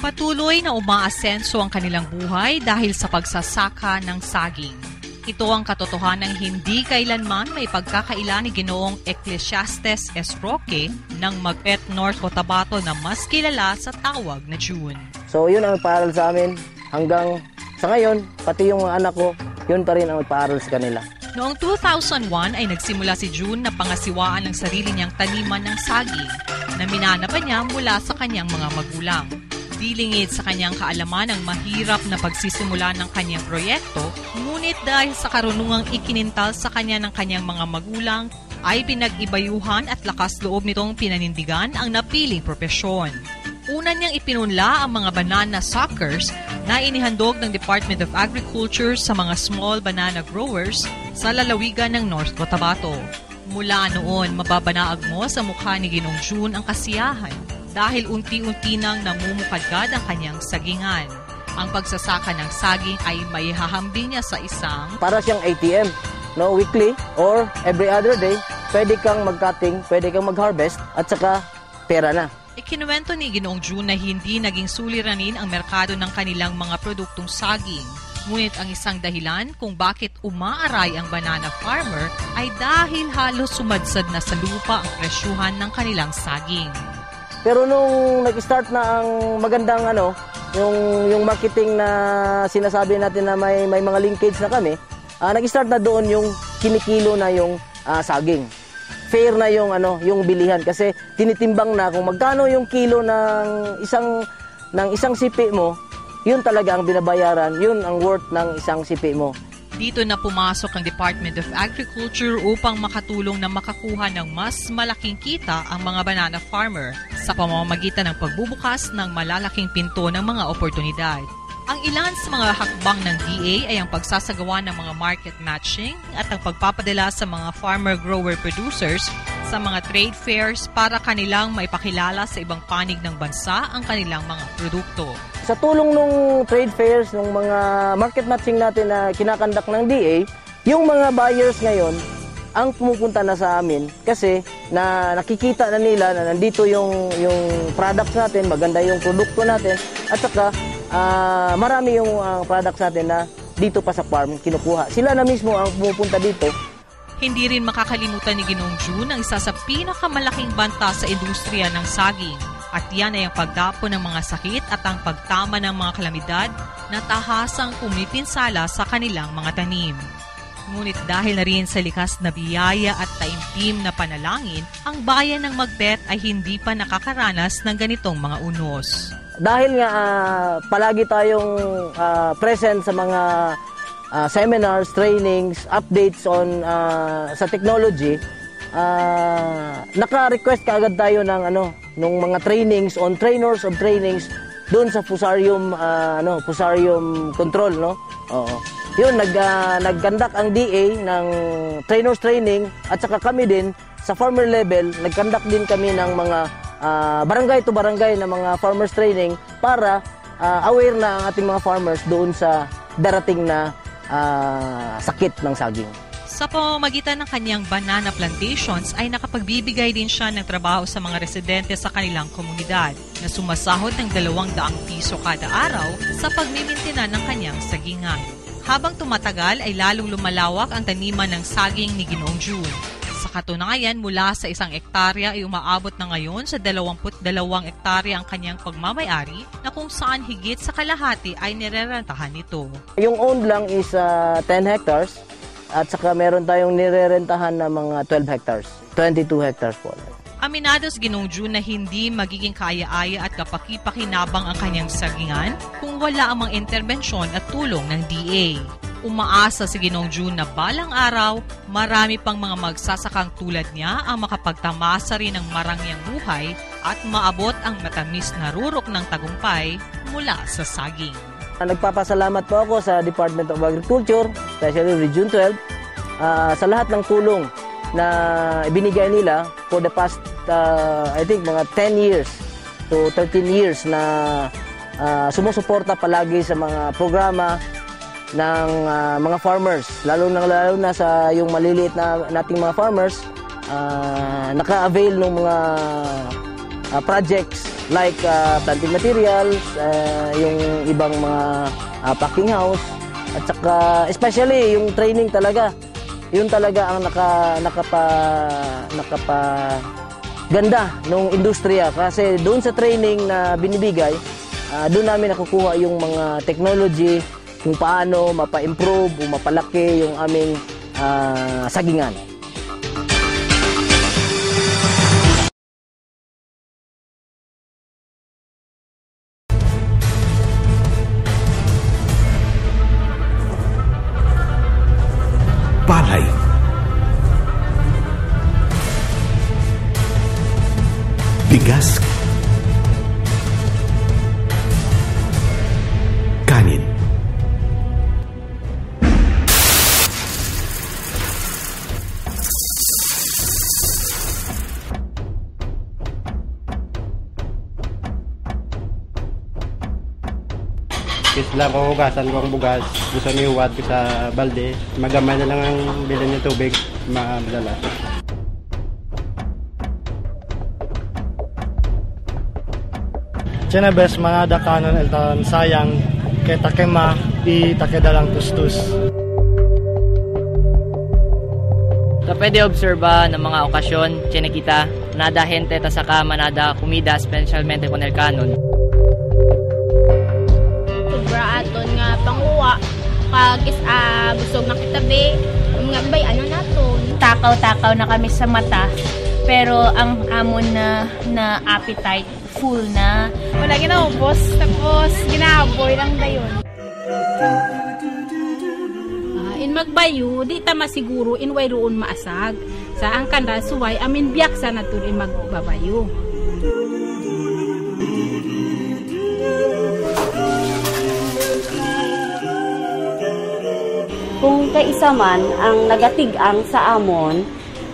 Speaker 9: Patuloy na umaasenso ang kanilang buhay dahil sa pagsasaka ng saging. Ito ang katotohanang hindi kailanman may pagkakaila ni Ginoong Ecclesiastes S. Roque ng Mag-et North Cotabato na mas kilala sa tawag na June.
Speaker 16: So yun ang nagpaaral sa amin hanggang sa ngayon, pati yung mga anak ko, yun pa rin ang nagpaaral sa kanila.
Speaker 9: Noong 2001 ay nagsimula si June na pangasiwaan ng sarili niyang taniman ng saging na minana pa niya mula sa kanyang mga magulang. Dilingid sa kanyang kaalaman ang mahirap na pagsisimula ng kanyang proyekto, ngunit dahil sa karunungang ikinintal sa kanya ng kanyang mga magulang, ay pinag-ibayuhan at lakas loob nitong pinanindigan ang napiling propesyon. Una niyang ipinunla ang mga banana suckers na inihandog ng Department of Agriculture sa mga small banana growers sa lalawigan ng North Cotabato. Mula noon, mababanaag mo sa mukha ni Ginong June ang kasiyahan dahil unti-unti nang namumukadkad ang kanyang sagingan. Ang pagsasaka ng saging ay maihahambing niya sa isang
Speaker 16: para siyang ATM, no, weekly or every other day, pwede kang mag-cutting, pwede kang mag-harvest at saka pera na.
Speaker 9: Ikinuwento ni Ginoong June na hindi naging suliranin ang merkado ng kanilang mga produktong saging. Ngunit ang isang dahilan kung bakit umaaray ang banana farmer ay dahil halos sumadsad na sa lupa ang presyuhan ng kanilang saging.
Speaker 16: Pero nung nag-start na ang magandang yung marketing na sinasabi natin na may mga linkage na kami, nag-start na doon yung kinikilo na yung saging. Fair na yung bilihan kasi tinitimbang na kung magkano yung kilo ng isang sipi mo, yun talaga ang binabayaran, yun ang worth ng isang sipi mo.
Speaker 9: Dito na pumasok ang Department of Agriculture upang makatulong na makakuha ng mas malaking kita ang mga banana farmer sa pamamagitan ng pagbubukas ng malalaking pinto ng mga oportunidad. Ang ilan sa mga hakbang ng DA ay ang pagsasagawa ng mga market matching at ang pagpapadala sa mga farmer-grower-producers sa mga trade fairs para kanilang maipakilala sa ibang panig ng bansa ang kanilang mga produkto.
Speaker 16: Sa tulong ng trade fairs, ng mga market matching natin na kinakandak ng DA, yung mga buyers ngayon ang pumupunta na sa amin kasi na nakikita na nila na nandito yung products natin, maganda yung produkto natin at saka marami yung products natin na dito pa sa farm kinukuha. Sila na mismo ang pumupunta dito.
Speaker 9: Hindi rin makakalimutan ni Ginong June ang isa sa pinakamalaking banta sa industriya ng saging. At yan ay ang pagdapo ng mga sakit at ang pagtama ng mga kalamidad na tahasang pumipinsala sa kanilang mga tanim. Ngunit dahil na rin sa likas na biyaya at taimtim na panalangin, ang bayan ng Magbet ay hindi pa nakakaranas ng ganitong mga unos.
Speaker 16: Dahil nga palagi tayong present sa mga seminars, trainings, updates on sa technology, naka-request kaagad tayo ng nung mga trainings on trainers of trainings doon sa fusarium control, no? Oo. Yun, nagkandak ang DA ng trainers training at saka kami din sa farmer level, nagkandak din kami ng mga barangay to barangay na mga farmers training para aware na ang ating mga farmers doon sa darating na sakit ng saging.
Speaker 9: Sa pamamagitan ng kanyang banana plantations ay nakapagbibigay din siya ng trabaho sa mga residente sa kanilang komunidad na sumasahod ng 200 piso kada araw sa pagmimintinan ng kanyang sagingan. Habang tumatagal ay lalong lumalawak ang taniman ng saging ni Ginoong June. Sa katunayan, mula sa 1 hektarya ay umaabot na ngayon sa 22 hektarya ang kanyang pagmamayari na kung saan higit sa kalahati ay nirerentahan nito.
Speaker 16: Yung owned lang is 10 hectares at saka meron tayong nirerentahan na mga 12 hectares, 22 hectares po.
Speaker 9: Aminados Ginong June na hindi magiging kaaya-aya at kapaki-pakinabang ang kanyang sagingan kung wala ang mga interbensyon at tulong ng DA. Umaasa si Ginong June na balang araw, marami pang mga magsasakang tulad niya ang makapagtamasa rin ng marangyang buhay at maabot ang matamis na rurok ng tagumpay mula sa saging.
Speaker 16: Nagpapasalamat po ako sa Department of Agriculture, especially Region 12, sa lahat ng tulong na ibinigay nila for the past, I think, mga 10 years to 13 years na sumusuporta palagi sa mga programa ng mga farmers, lalo na sa yung maliliit na nating mga farmers, naka-avail ng mga projects like planting materials, yung ibang mga packing house, at saka especially yung training talaga. Yun talaga ang nakapaganda ng industriya kasi doon sa training na binibigay, doon namin nakukuha yung mga technology kung paano mapa-improve o mapalaki yung aming sagingan.
Speaker 11: Palay, bigas,
Speaker 17: Isla ko, hugasan ko ang bugas. Gusto niyo iuwad ko sa balde. Magamay na lang ang bilhin niyo tubig. Madala.
Speaker 18: Sina bes mga dakanon elton sayang kay takema di takedalang tustus.
Speaker 19: So pwede obserba ng mga okasyon, kita nada gente ta saka manada kumida specialmente con el canon.
Speaker 20: Sobra aton nga panguwa kag busog na kitabi mga bay ano naton.
Speaker 21: Takaw-takaw na kami sa mata pero ang amon na appetite full na.
Speaker 20: Wala ginaubos tapos ginahaboy lang dayon.
Speaker 22: In magbayo, di ta masiguro in way roon maasag. Sa ang kanda suway, amin biyak sa nato in magbabayo.
Speaker 23: Kung kaisa man ang nagatigang sa amon,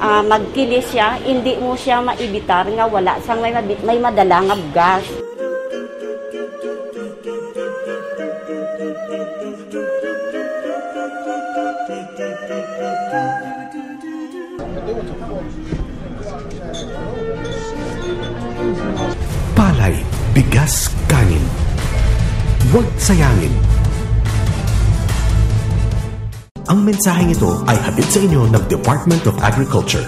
Speaker 23: magkilis siya, hindi mo siya maibitar nga wala sang may madala nga gas.
Speaker 11: Palay, bigas, kanin. Huwag sayangin. Ang mensaheng ito ay hatid sa inyo ng Department of Agriculture.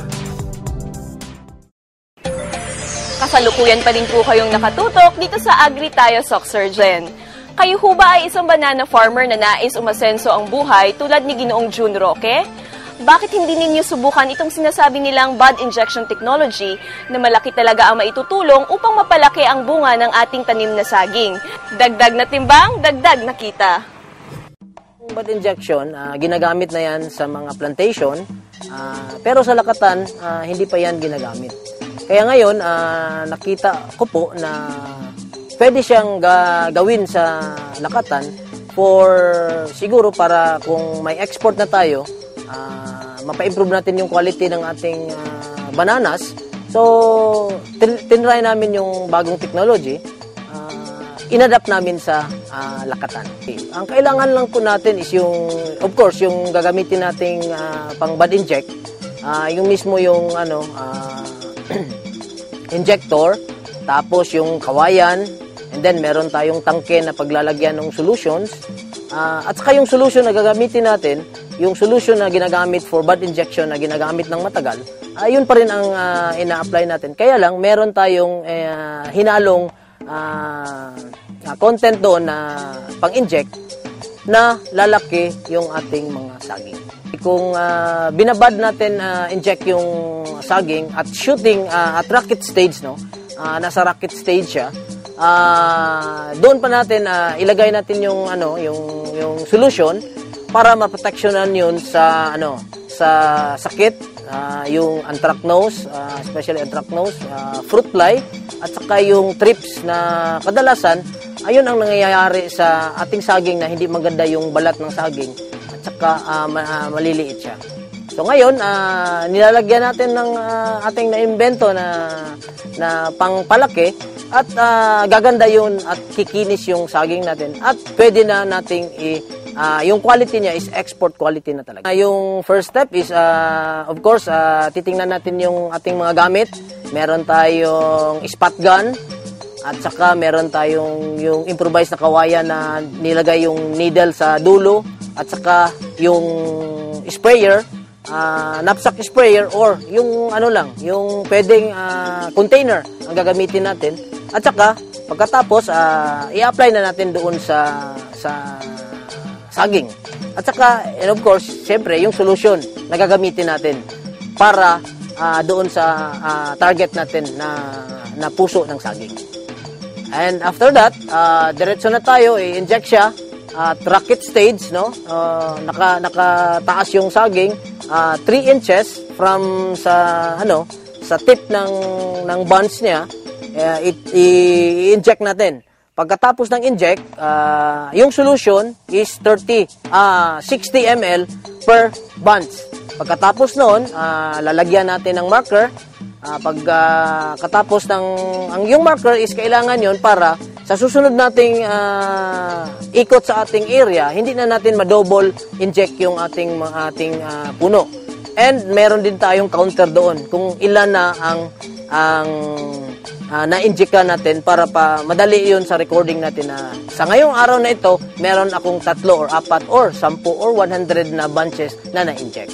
Speaker 2: Kasalukuyan pa rin po kayong nakatutok dito sa Agri Tayo Soxurgen. Kayo ho ba ay isang banana farmer na nais umasenso ang buhay tulad ni Ginoong June Roque? Bakit hindi ninyo subukan itong sinasabi nilang bud injection technology na malaki talaga ang maitutulong upang mapalaki ang bunga ng ating tanim na saging? Dagdag na timbang, dagdag na kita.
Speaker 16: Bud injection, ginagamit na yan sa mga plantation, pero sa lakatan, hindi pa yan ginagamit. Kaya ngayon, nakita ko po na pwede siyang gawin sa lakatan for siguro para kung may export na tayo, mapa-improve natin yung quality ng ating bananas. So, tinry namin yung bagong technology, inadapt namin sa lakatan. Ang kailangan lang po natin is yung, of course, yung gagamitin nating pang bud inject, yung mismo yung injector, tapos yung kawayan, and then meron tayong tangke na paglalagyan ng solutions, at saka yung solution na gagamitin natin, yung solution na ginagamit for bud injection na ginagamit ng matagal, yun pa rin ang ina-apply natin. Kaya lang, meron tayong hinalong content doon na pang-inject na lalaki yung ating mga saging. Kung binabad natin inject yung saging at shooting at rocket stage, no? Nasa rocket stage siya, doon pa natin ilagay natin yung yung solution para maproteksyonan yun sa sa sakit, yung anthracnose, especially anthracnose, fruit fly, at saka yung thrips na kadalasan ayun ang nangyayari sa ating saging na hindi maganda yung balat ng saging at saka maliliit siya. So ngayon, nilalagyan natin ng ating naimbento na pangpalaki at gaganda yun at kikinis yung saging natin at pwede na nating yung quality niya is export quality na talaga. Yung first step is, of course, titingnan natin yung ating mga gamit. Meron tayong spot gun at saka meron tayong yung improvised na kawayan na nilagay yung needle sa dulo at saka yung sprayer, knapsack sprayer or yung yung pwedeng container ang gagamitin natin. At saka, pagkatapos, i-apply na natin doon sa saging. At saka, and of course, siyempre, yung solution na gagamitin natin para doon sa target natin na puso ng saging. And after that, diretso na tayo, i-inject siya at rocket stage, no? Nakataas yung saging, 3 inches from sa tip ng buns niya, i-inject natin. Pagkatapos ng inject, yung solution is 60 ml per buns. Pagkatapos noon, lalagyan natin ng marker. Pagkatapos yung marker is kailangan yon para sa susunod nating ikot sa ating area, hindi na natin ma-double inject yung ating puno. And meron din tayong counter doon kung ilan na ang na-inject natin para pa madali yun sa recording natin na sa ngayong araw na ito, meron akong 3 or 4 or 10 or 100 na bunches na na-inject.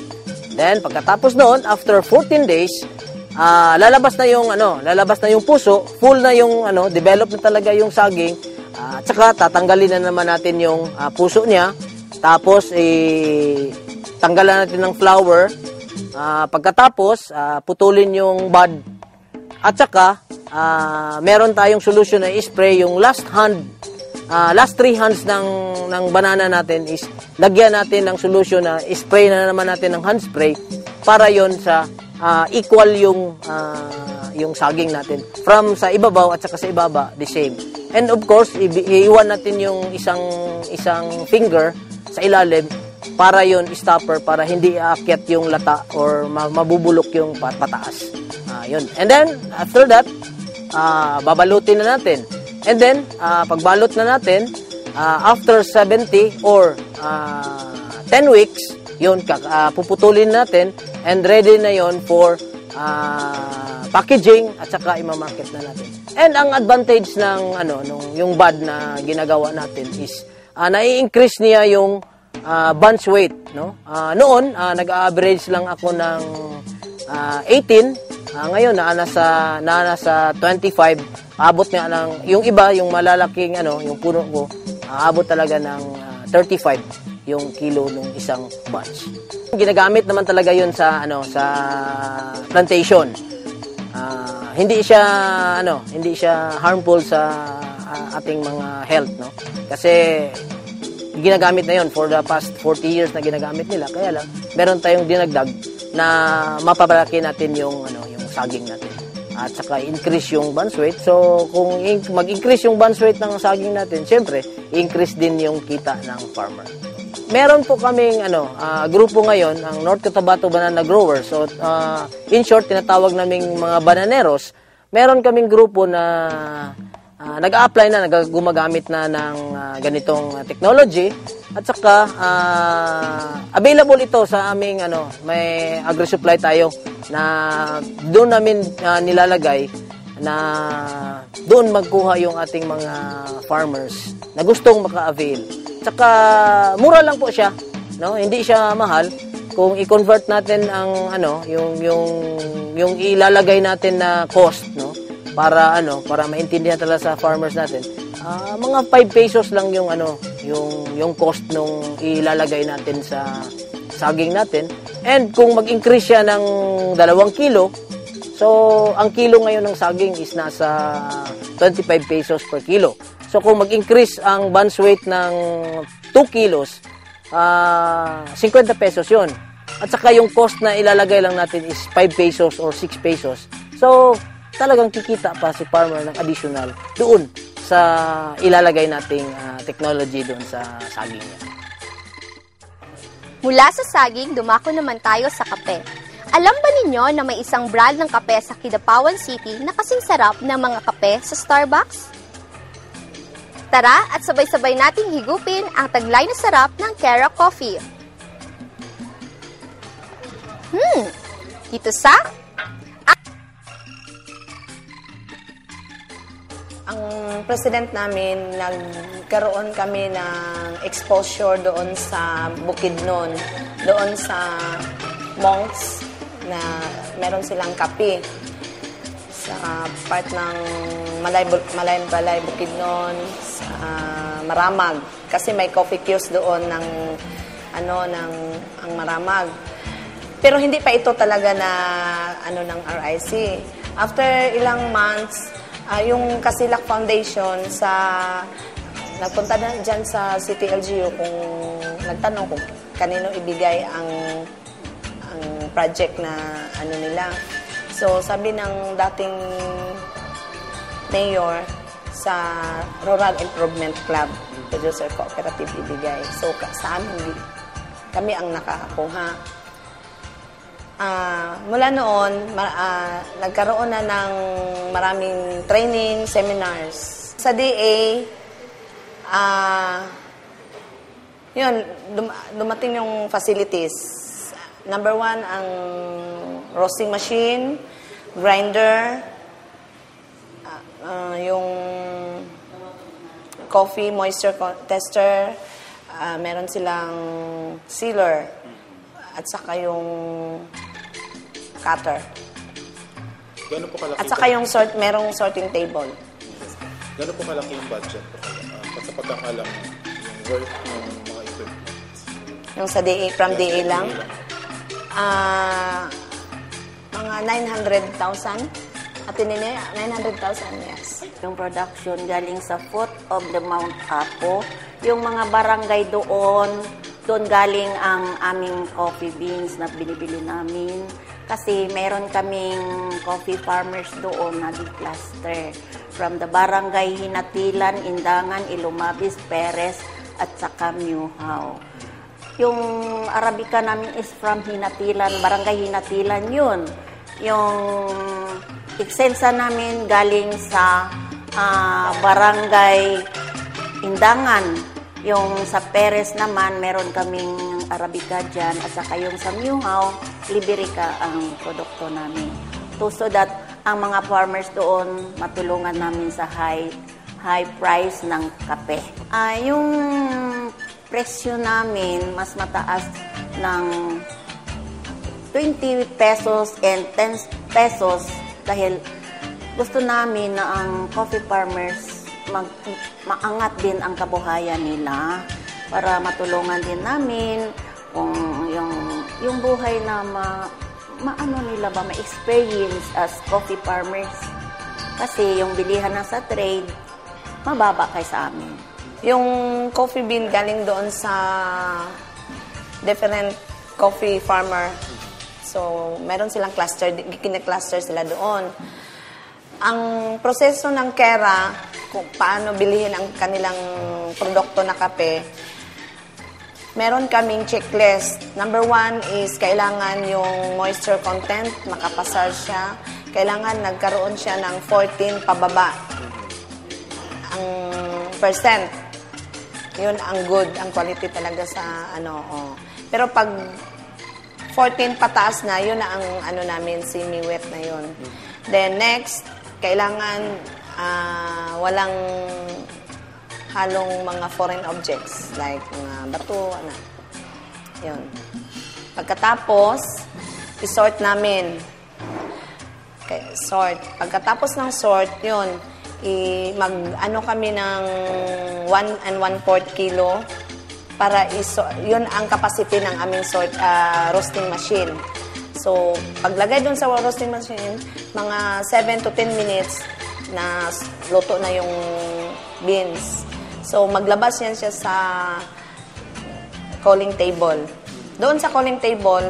Speaker 16: Then pagkatapos noon, after 14 days, lalabas na yung puso, full na yung develop na talaga yung saging. At saka tatanggalin na naman natin yung puso niya. Tapos tanggalan natin ng flower. Pagkatapos putulin yung bud. At saka meron tayong solution na i-spray yung last 3 hands ng banana natin is lagyan natin ng solution na i-spray na naman natin ng hand spray para yon sa equal yung saging natin from sa ibabaw at saka sa ibaba the same. And of course iiwan natin yung isang finger sa ilalim para yon stopper para hindi aakyat yung lata or mabubulok yung pataas. Yun. And then after that babalutin na natin. And then pagbalot na natin after 70 or 10 weeks yun puputulin natin and ready na yon for packaging at saka i-market na natin. And ang advantage ng yung bud na ginagawa natin is nai-increase niya yung bunch weight, no? Noon nag-average lang ako ng 18, ngayon nasa 25. Abot nga ng yung iba, yung malalaking yung puno ko, abot talaga ng 35 yung kilo ng isang bunch. Ginagamit naman talaga yun sa plantation. Hindi siya harmful sa ating mga health, no? Kasi ginagamit na yun for the past 40 years na ginagamit nila. Kaya lang meron tayong dinagdag na mapapalaki natin yung saging natin. At saka increase yung bunch weight. So kung mag-increase yung bunch weight ng saging natin, syempre increase din yung kita ng farmer. Meron po kaming grupo ngayon, ang North Cotabato Banana Growers. So in short, tinatawag naming mga bananeros. Meron kaming grupo na nag-a-apply na, gumagamit na ng ganitong technology. At saka available ito sa aming may agri-supply tayo na doon namin nilalagay na doon magkuha yung ating mga farmers na gustong maka-avail. Tsaka mura lang po siya, no? Hindi siya mahal. Kung i-convert natin ang yung ilalagay natin na cost, no? Para maintindihan talaga sa farmers natin. Mga 5 pesos lang yung cost nung ilalagay natin sa saging natin. And kung mag-increase siya ng 2 kilo, so ang kilo ngayon ng saging is nasa 25 pesos per kilo. So kung mag-increase ang bunch weight ng 2 kilos, 50 pesos yun. At saka yung cost na ilalagay lang natin is 5 pesos or 6 pesos. So talagang kikita pa si farmer ng additional doon sa ilalagay nating technology doon sa saging niya.
Speaker 3: Mula sa saging, dumako naman tayo sa kape. Alam ba ninyo na may isang brand ng kape sa Kidapawan City na kasing sarap ng mga kape sa Starbucks? Tara at sabay-sabay nating higupin ang taglay na sarap ng Kera Coffee. Dito sa
Speaker 4: ang president namin, nagkaroon kami ng exposure doon sa Bukidnon, doon sa monks na meron silang kape sa part ng Balay Bukidnon, sa Maramag. Kasi may coffee kiosk doon ng ang Maramag. Pero hindi pa ito talaga na ng RIC. After ilang months, yung Kasilak Foundation nagpunta na dyan sa City LGU kung nagtanong kung kanino ibigay ang project na nila. So sabi ng dating mayor sa Rural Improvement Club, Producer Cooperative ibigay. So sa amin, kami ang nakakakuha. Mula noon, nagkaroon na ng maraming training, seminars Sa DA, yun, dumating yung facilities. Number 1, ang roasting machine, grinder, yung coffee moisture tester, meron silang sealer, at saka yung cutter.
Speaker 6: Gano'n po kalaki?
Speaker 4: At saka yung merong sorting table.
Speaker 6: Gano'n po kalaki yung budget po sa pagkakalam yung worth ng mga equipment?
Speaker 4: Yung sa DA, from DA lang? Mga 900,000. Ate Nene, 900,000, yes.
Speaker 23: Yung production galing sa foot of the Mount Apo. Yung mga barangay doon galing ang aming coffee beans na binibili namin. Kasi meron kaming coffee farmers doon na di-cluster. From the barangay Hinatilan, Indangan, Ilumabis, Perez, at saka Muhaw. Yung Arabica namin is from Hinatilan, barangay Hinatilan yun. Yung Excelsa namin galing sa barangay Indangan. Yung sa Perez naman, meron kaming Arabica dyan. At saka yung sa Muhaw, Liberica ang produkto namin. So that ang mga farmers doon matulungan namin sa high price ng kape. Yung presyo namin mas mataas ng 20 pesos and 10 pesos dahil gusto namin na ang coffee farmers maangat din ang kabuhayan nila para matulungan din namin kung yung buhay na maano nila ba ma-experience as coffee farmers. Kasi yung bilihan na sa trade, mababa kay sa amin.
Speaker 4: Yung coffee bean galing doon sa different coffee farmer. So, meron silang cluster, kine-cluster sila doon. Ang proseso ng Kera, kung paano bilihin ang kanilang produkto na kape, meron kaming checklist. Number 1 is kailangan yung moisture content, makapasar siya. Kailangan nagkaroon siya ng 14 pababa. Ang percent, yun ang good, ang quality talaga sa Pero pag 14 pataas na, yun na ang namin, semi-wet na yun. Then next, kailangan walang halong mga foreign objects like mga bato, yun. Pagkatapos, i-sort namin. Okay, sort. Pagkatapos ng sort, yun, kami ng 1 1/4 kilo para yun ang capacity ng aming roasting machine. So, paglagay dun sa roasting machine, mga 7 to 10 minutes na luto na yung beans. So, maglabas yan siya sa calling table. Doon sa calling table,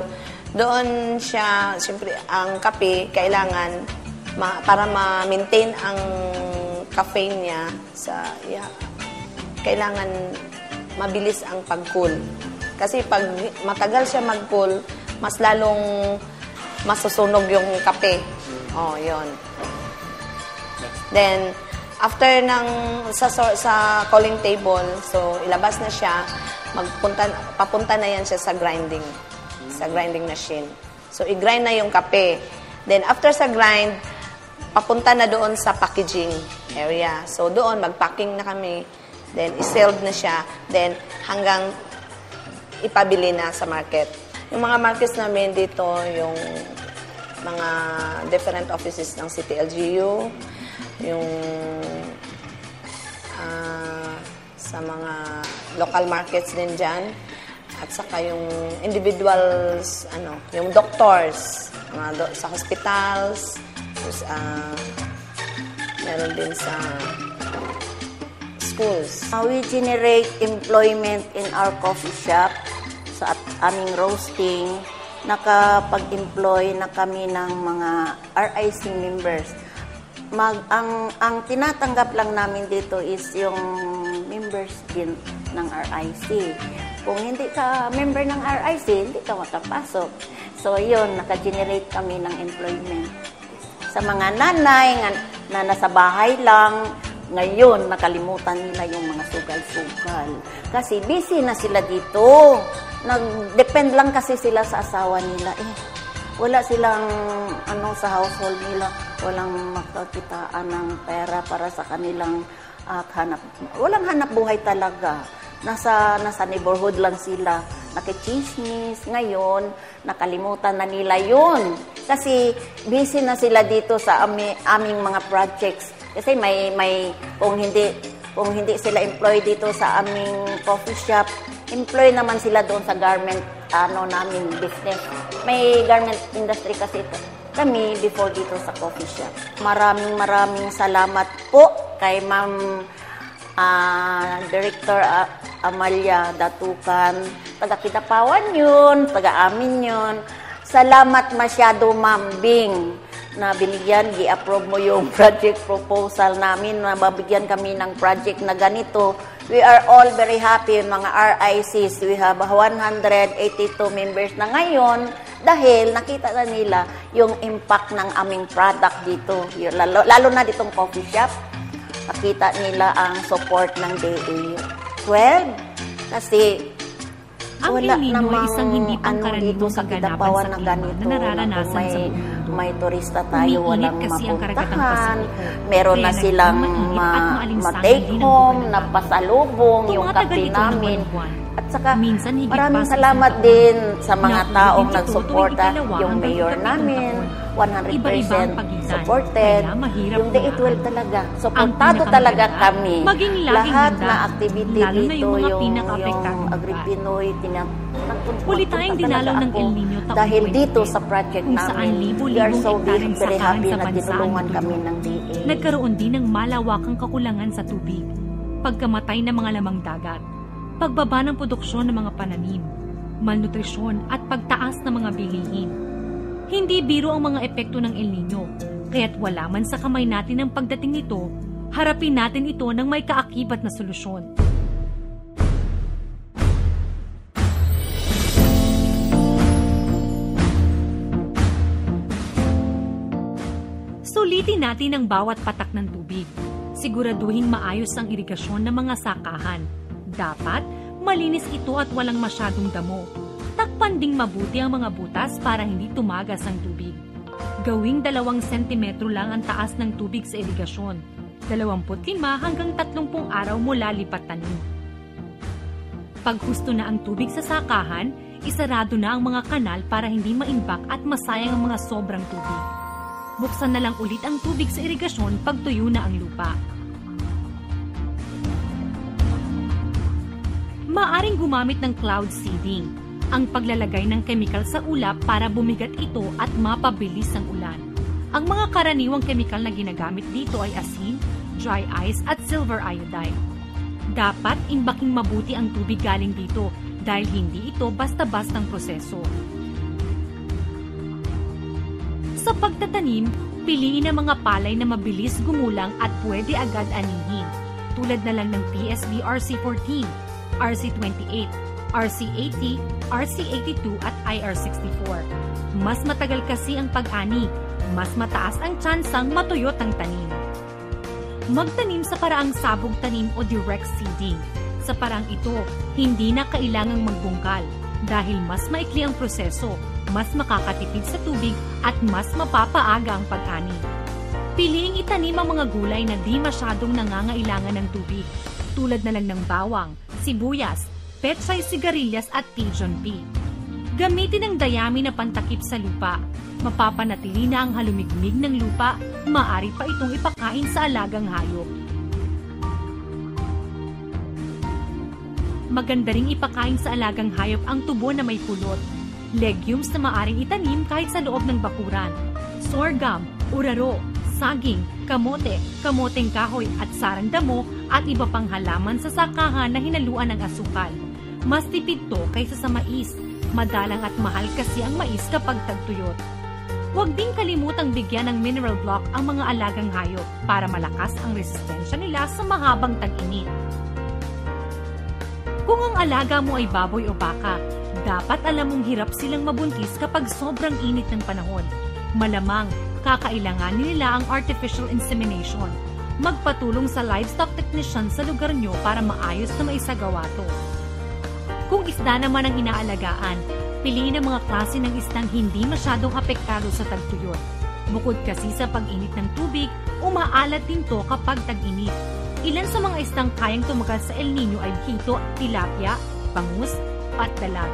Speaker 4: doon siya, siyempre, ang kape, kailangan, para ma-maintain ang caffeine niya, kailangan mabilis ang pag-cool. Kasi pag matagal siya mag-cool, mas lalong masusunog yung kape. Yun. Then, after sa calling table, so ilabas na siya, papunta na yan siya sa grinding machine. So, i-grind na yung kape. Then, after sa grind, papunta na doon sa packaging area. So, doon, mag-packing na kami. Then, i-sealed na siya. Then, hanggang ipabili na sa market. Yung mga markets namin dito, yung mga different offices ng City LGU, yung sa mga local markets din dyan, at saka yung individuals, yung doctors, sa hospitals, meron din sa schools.
Speaker 23: We generate employment in our coffee shop sa aming roasting. Nakapag-employ na kami ng mga RIC members. Ang tinatanggap lang namin dito is yung members din ng RIC. Kung hindi ka member ng RIC, hindi ka makapasok. So yun, naka-generate kami ng employment. Sa mga nanay na nasa bahay lang, Ngayon, nakalimutan nila yung mga sugal-sugal. Kasi busy na sila dito. Nag-depend lang kasi sila sa asawa nila. Wala silang, sa household nila, walang makakitaan ng pera para sa kanilang walang hanap buhay talaga. Nasa neighborhood lang sila. Nakichismis. Ngayon, nakalimutan na nila yun. Kasi busy na sila dito sa aming mga projects. Kasi kung hindi sila employed dito sa aming coffee shop, employed naman sila doon sa garment namin business. May garment industry kasi kami before dito sa coffee shop. Maraming salamat po kay Ma'am Director Amalia Datukan. Taga Kitapawan yun, taga amin yun. Salamat masyado, Ma'am Bing, na binigyan, i-approve mo yung project proposal namin, na mabigyan kami ng project na ganito. We are all very happy, mga RICs. We have 182 members na ngayon dahil nakita na nila yung impact ng aming product dito. Lalo na ditong coffee shop, nakita nila ang support ng DA12 kasi
Speaker 7: ang
Speaker 23: wala
Speaker 7: El Nino
Speaker 23: namang
Speaker 7: ay isang hindi pangkaraniwang
Speaker 23: sa
Speaker 7: kaganapan sa klima
Speaker 23: ganito,
Speaker 7: na nararanasan sa mundo.
Speaker 23: May turista tayo,
Speaker 7: Umiinit
Speaker 23: walang
Speaker 7: kasi ang karagatang
Speaker 23: mapuntahan.
Speaker 7: Pasifiko.
Speaker 23: Meron
Speaker 7: Kaya
Speaker 23: na silang ma-take home, na pasalubong, yung kape namin. At saka, maraming salamat din sa mga taong nagsuporta. Yung mayor namin, 100% supported. Yung DA12 talaga. Supportado talaga kami. Lahat na activity dito, yung Agri-Pinoy,
Speaker 7: Huli tayong dinalaw ng El Nino taong
Speaker 23: dahil dito sa project
Speaker 7: kung saan
Speaker 23: namin, we are so very happy na tinulungan kami ng DA.
Speaker 7: Nagkaroon din ng malawakang kakulangan sa tubig, pagkamatay ng mga lamang dagat, pagbaba ng produksyon ng mga pananim, malnutrisyon at pagtaas ng mga bilihin. Hindi biro ang mga epekto ng El Nino, kaya't wala man sa kamay natin ang pagdating nito, harapin natin ito ng may kaakibat na solusyon. Sulitin natin ang bawat patak ng tubig. Siguraduhin maayos ang irigasyon ng mga sakahan. Dapat malinis ito at walang masyadong damo. Takpan ding mabuti ang mga butas para hindi tumagas ang tubig. Gawing 2 sentimetro lang ang taas ng tubig sa irigasyon. 25 hanggang 30 araw mula lipat tanim. Pag husto na ang tubig sa sakahan, isarado na ang mga kanal para hindi maimbak at masayang ang mga sobrang tubig. Buksan na lang ulit ang tubig sa irigasyon pag tuyo na ang lupa. Maaring gumamit ng cloud seeding, ang paglalagay ng chemical sa ulap para bumigat ito at mapabilis ang ulan. Ang mga karaniwang chemical na ginagamit dito ay asin, dry ice at silver iodide. Dapat imbaking mabuti ang tubig galing dito dahil hindi ito basta-bastang proseso. Sa pagtatanim, piliin ang mga palay na mabilis gumulang at pwede agad anihin, tulad na lang ng PSB RC14, RC28, RC80, RC82 at IR64. Mas matagal kasi ang pag-ani, mas mataas ang tsansang matuyot ang tanim. Magtanim sa paraang sabog tanim o direct seeding. Sa paraang ito, hindi na kailangang magbungkal dahil mas maikli ang proseso, mas makakatipid sa tubig at mas mapapaaga ang pag-ani. Piliing itanim ang mga gulay na di masyadong nangangailangan ng tubig, tulad na lang ng bawang, sibuyas, pechay sigarilyas at pigeon pea. Gamitin ang dayami na pantakip sa lupa. Mapapanatili na ang halumigmig ng lupa, maaari pa itong ipakain sa alagang hayop. Maganda ring ipakain sa alagang hayop ang tubo na may pulot. Legumes na maaring itanim kahit sa loob ng bakuran. Sorghum, uraro, saging, kamote, kamoteng kahoy at sarandamo at iba pang halaman sa sakahan na hinaluan ng asukal. Mas tipid to kaysa sa mais. Madalang at mahal kasi ang mais kapag tagtuyot. Huwag ding kalimutang bigyan ng mineral block ang mga alagang hayop para malakas ang resistensya nila sa mahabang tag-init. Kung ang alaga mo ay baboy o baka, dapat alam mong hirap silang mabuntis kapag sobrang init ng panahon. Malamang, kakailanganin nila ang artificial insemination. magpatulong sa livestock technician sa lugar nyo para maayos na maisagawa to. Kung isda naman ang inaalagaan, piliin ang mga klase ng isdang hindi masyadong apektado sa tagtuyot. Bukod kasi sa pag-init ng tubig, umaalat din to kapag tag-init. Ilan sa mga isdang kayang tumagal sa El Nino ay hito, tilapia, bangus, at dalag.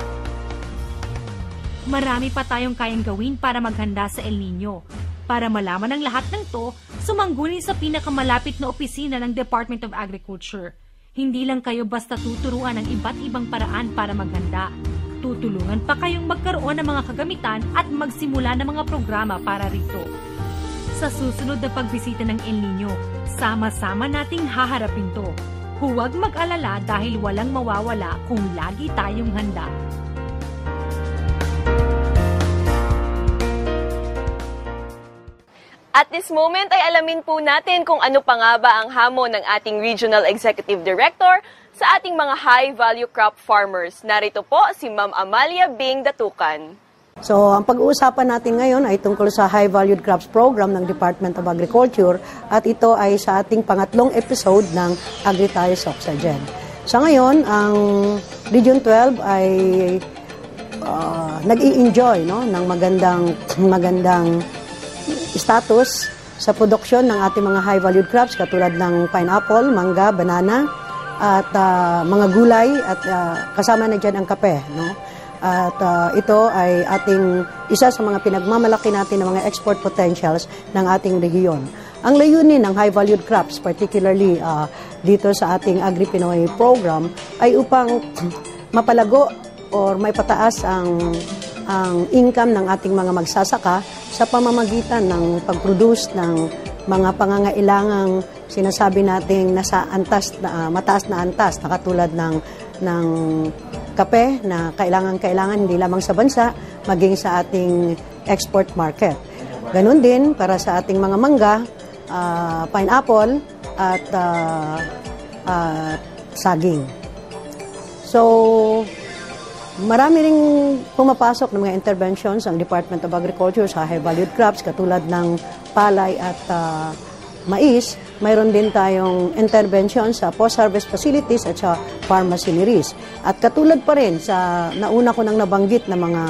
Speaker 7: Marami pa tayong kayang gawin para maghanda sa El Nino. Para malaman ang lahat ng to, sumangguni sa pinakamalapit na opisina ng Department of Agriculture. Hindi lang kayo basta tuturuan ng iba't ibang paraan para maghanda. Tutulungan pa kayong magkaroon ng mga kagamitan at magsimula ng mga programa para rito. Sa susunod na pagbisita ng El Nino, sama-sama nating haharapin to. Huwag mag-alala dahil walang mawawala kung lagi tayong handa.
Speaker 2: At this moment ay alamin po natin kung ano pa nga ba ang hamon ng ating Regional Executive Director sa ating mga high-value crop farmers. Narito po si Ma'am Amalia Bing Datukan.
Speaker 1: So, ang pag-uusapan natin ngayon ay tungkol sa High Valued Crops Program ng Department of Agriculture at ito ay sa ating pangatlong episode ng AgriTiles Oxygen. Sa ngayon, ang Region 12 ay nag-i-enjoy ng magandang status sa produksyon ng ating mga high-valued crops katulad ng pineapple, mangga, banana, at mga gulay at kasama na dyan ang kape. At ito ay ating isa sa mga pinagmamalaki natin ng mga export potentials ng ating rehiyon. Ang layunin ng high-valued crops, particularly dito sa ating Agri-Pinoy program, ay upang mapalago or may pataas ang income ng ating mga magsasaka sa pamamagitan ng pag-produce ng mga pangangailangang sinasabi nating nasa mataas na antas na katulad ng kape na kailangan hindi lamang sa bansa, maging sa ating export market. Ganon din para sa ating mga mangga, pineapple at saging. So, marami ring pumapasok ng mga interventions ang Department of Agriculture sa high-valued crops katulad ng palay at mais. Mayroon din tayong intervention sa post-harvest facilities at sa farm machineries. At katulad pa rin sa nauna ko nang nabanggit na mga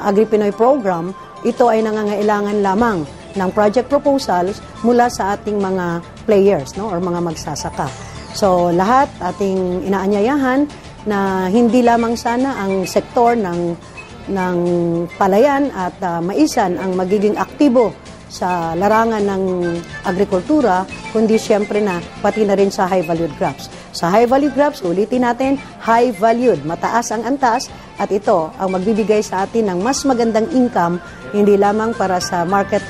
Speaker 1: Agri-Pinoy program, ito ay nangangailangan lamang ng project proposals mula sa ating mga players or mga magsasaka. So lahat ating inaanyayahan na hindi lamang sana ang sektor ng palayan at maisan ang magiging aktibo sa larangan ng agrikultura, kundi siyempre na pati na rin sa high-valued crops. Sa high-valued crops, ulitin natin, high-valued, mataas ang antas, at ito ang magbibigay sa atin ng mas magandang income, hindi lamang para sa market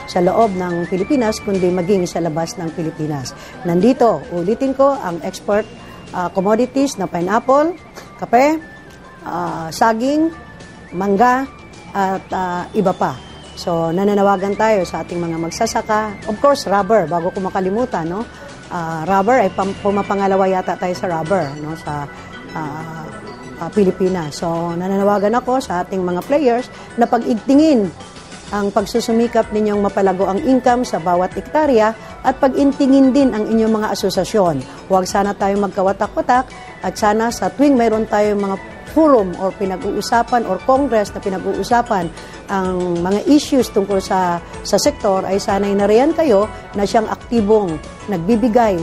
Speaker 1: sa loob ng Pilipinas, kundi maging sa labas ng Pilipinas. Nandito, ulitin ko, ang export commodities na pineapple, kape, saging, mangga, at iba pa. So, nananawagan tayo sa ating mga magsasaka. Of course, rubber, bago ko makalimutan, rubber ay pumapangalawa yata tayo sa rubber, sa Pilipinas. So, nananawagan ako sa ating mga players na pag-igtingin ang pagsusumikap ninyong mapalago ang income sa bawat ektarya at pag-intingin din ang inyong mga asosasyon. Huwag sana tayong magkawatak-watak at sana sa tuwing mayroon tayong mga forum or pinag-uusapan or congress na pinag-uusapan ang mga issues tungkol sa sektor ay sanay nariyan kayo na siyang aktibong nagbibigay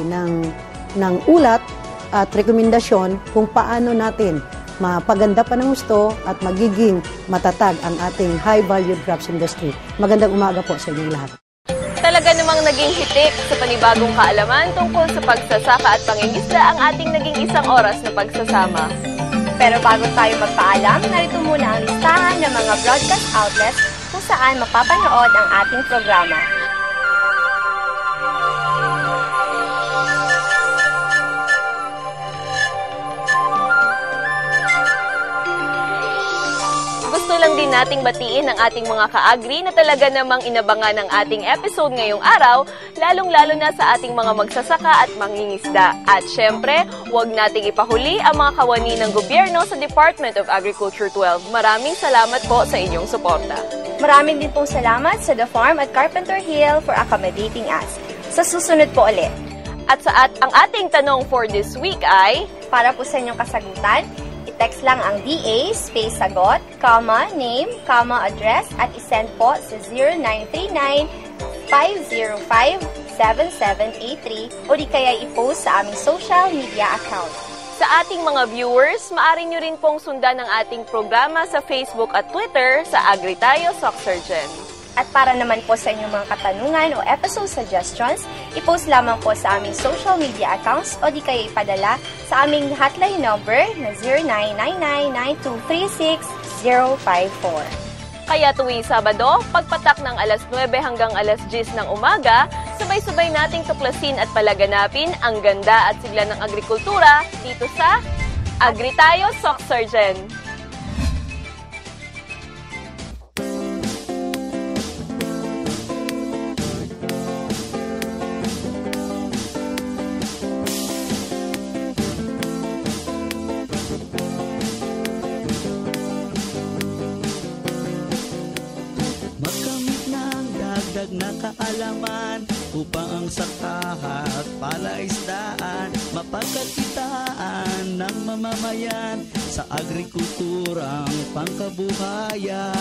Speaker 1: ng ulat at rekomendasyon kung paano natin mapaganda pa ng gusto at magiging matatag ang ating high-valued crops industry. Magandang umaga po sa inyong lahat.
Speaker 2: Talaga namang naging hitik sa panibagong kaalaman tungkol sa pagsasaka at pangingisda ang ating naging isang oras na pagsasama.
Speaker 3: Pero bago tayo magpaalam, narito muna ang listahan ng mga broadcast outlets kung saan mapapanood ang ating programa.
Speaker 2: Gusto lang din nating batiin ang ating mga ka-agri na talaga namang inabangan ng ating episode ngayong araw, lalong-lalo na sa ating mga magsasaka at mangingisda. At syempre, huwag nating ipahuli ang mga kawani ng gobyerno sa Department of Agriculture 12. Maraming salamat po sa inyong suporta.
Speaker 3: Maraming din pong salamat sa The Farm at Carpenter Hill for accommodating us. Sa susunod po ulit.
Speaker 2: At ang ating tanong for this week ay,
Speaker 3: para po sa inyong kasagutan, i-text lang ang DA, space sagot, comma, name, comma, address, at isend po sa 0939-505-7783 o di kaya i-post sa aming social media account.
Speaker 2: Sa ating mga viewers, maaari nyo rin pong sundan ang ating programa sa Facebook at Twitter sa AgriTayo Soc-Surgen.
Speaker 3: At para naman po sa inyong mga katanungan o episode suggestions, i-post lamang po sa aming social media accounts o di kaya ipadala sa aming hotline number na 0999-9236-054.
Speaker 2: Kaya tuwing Sabado, pagpatak ng alas 9 hanggang alas 10 ng umaga, sabay-sabay nating tuklasin at palaganapin ang ganda at sigla ng agrikultura dito sa AgriTayo Soc-Surgen.
Speaker 5: Na kaalaman upang ang sakahat palaisdaan mapagkakitaan ng mamamayan sa agrikulturang pangkabuhayan.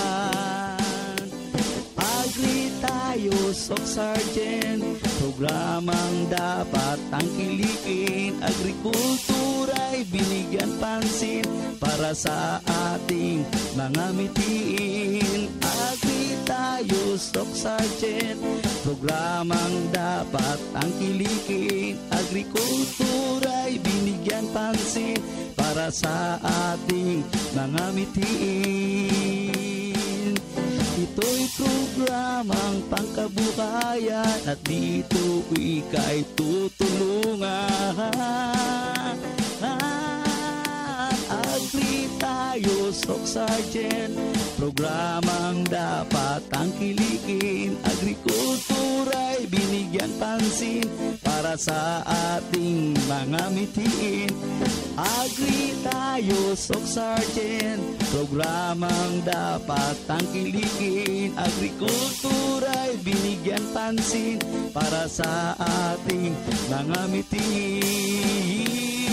Speaker 5: AgriTayo Soc-Surgen, programang dapat tangkilikin. Agrikultura'y binigyan pansin para sa ating mga mitiin. AgriTayo Soc-Surgen, programang dapat tangkilikin. Agrikultura'y binigyan pansin para sa ating mga mitiin. Ito'y programang pangkabuhayan at dito ika'y tutulungan. AgriTayo Soc-Surgen, programang dapat tangkilikin. Agrikultura'y binigyan pansin para sa ating mga mitiin. AgriTayo Soc-Surgen, programang dapat tangkilikin. Agrikultura'y binigyan pansin para sa ating mga mitiin.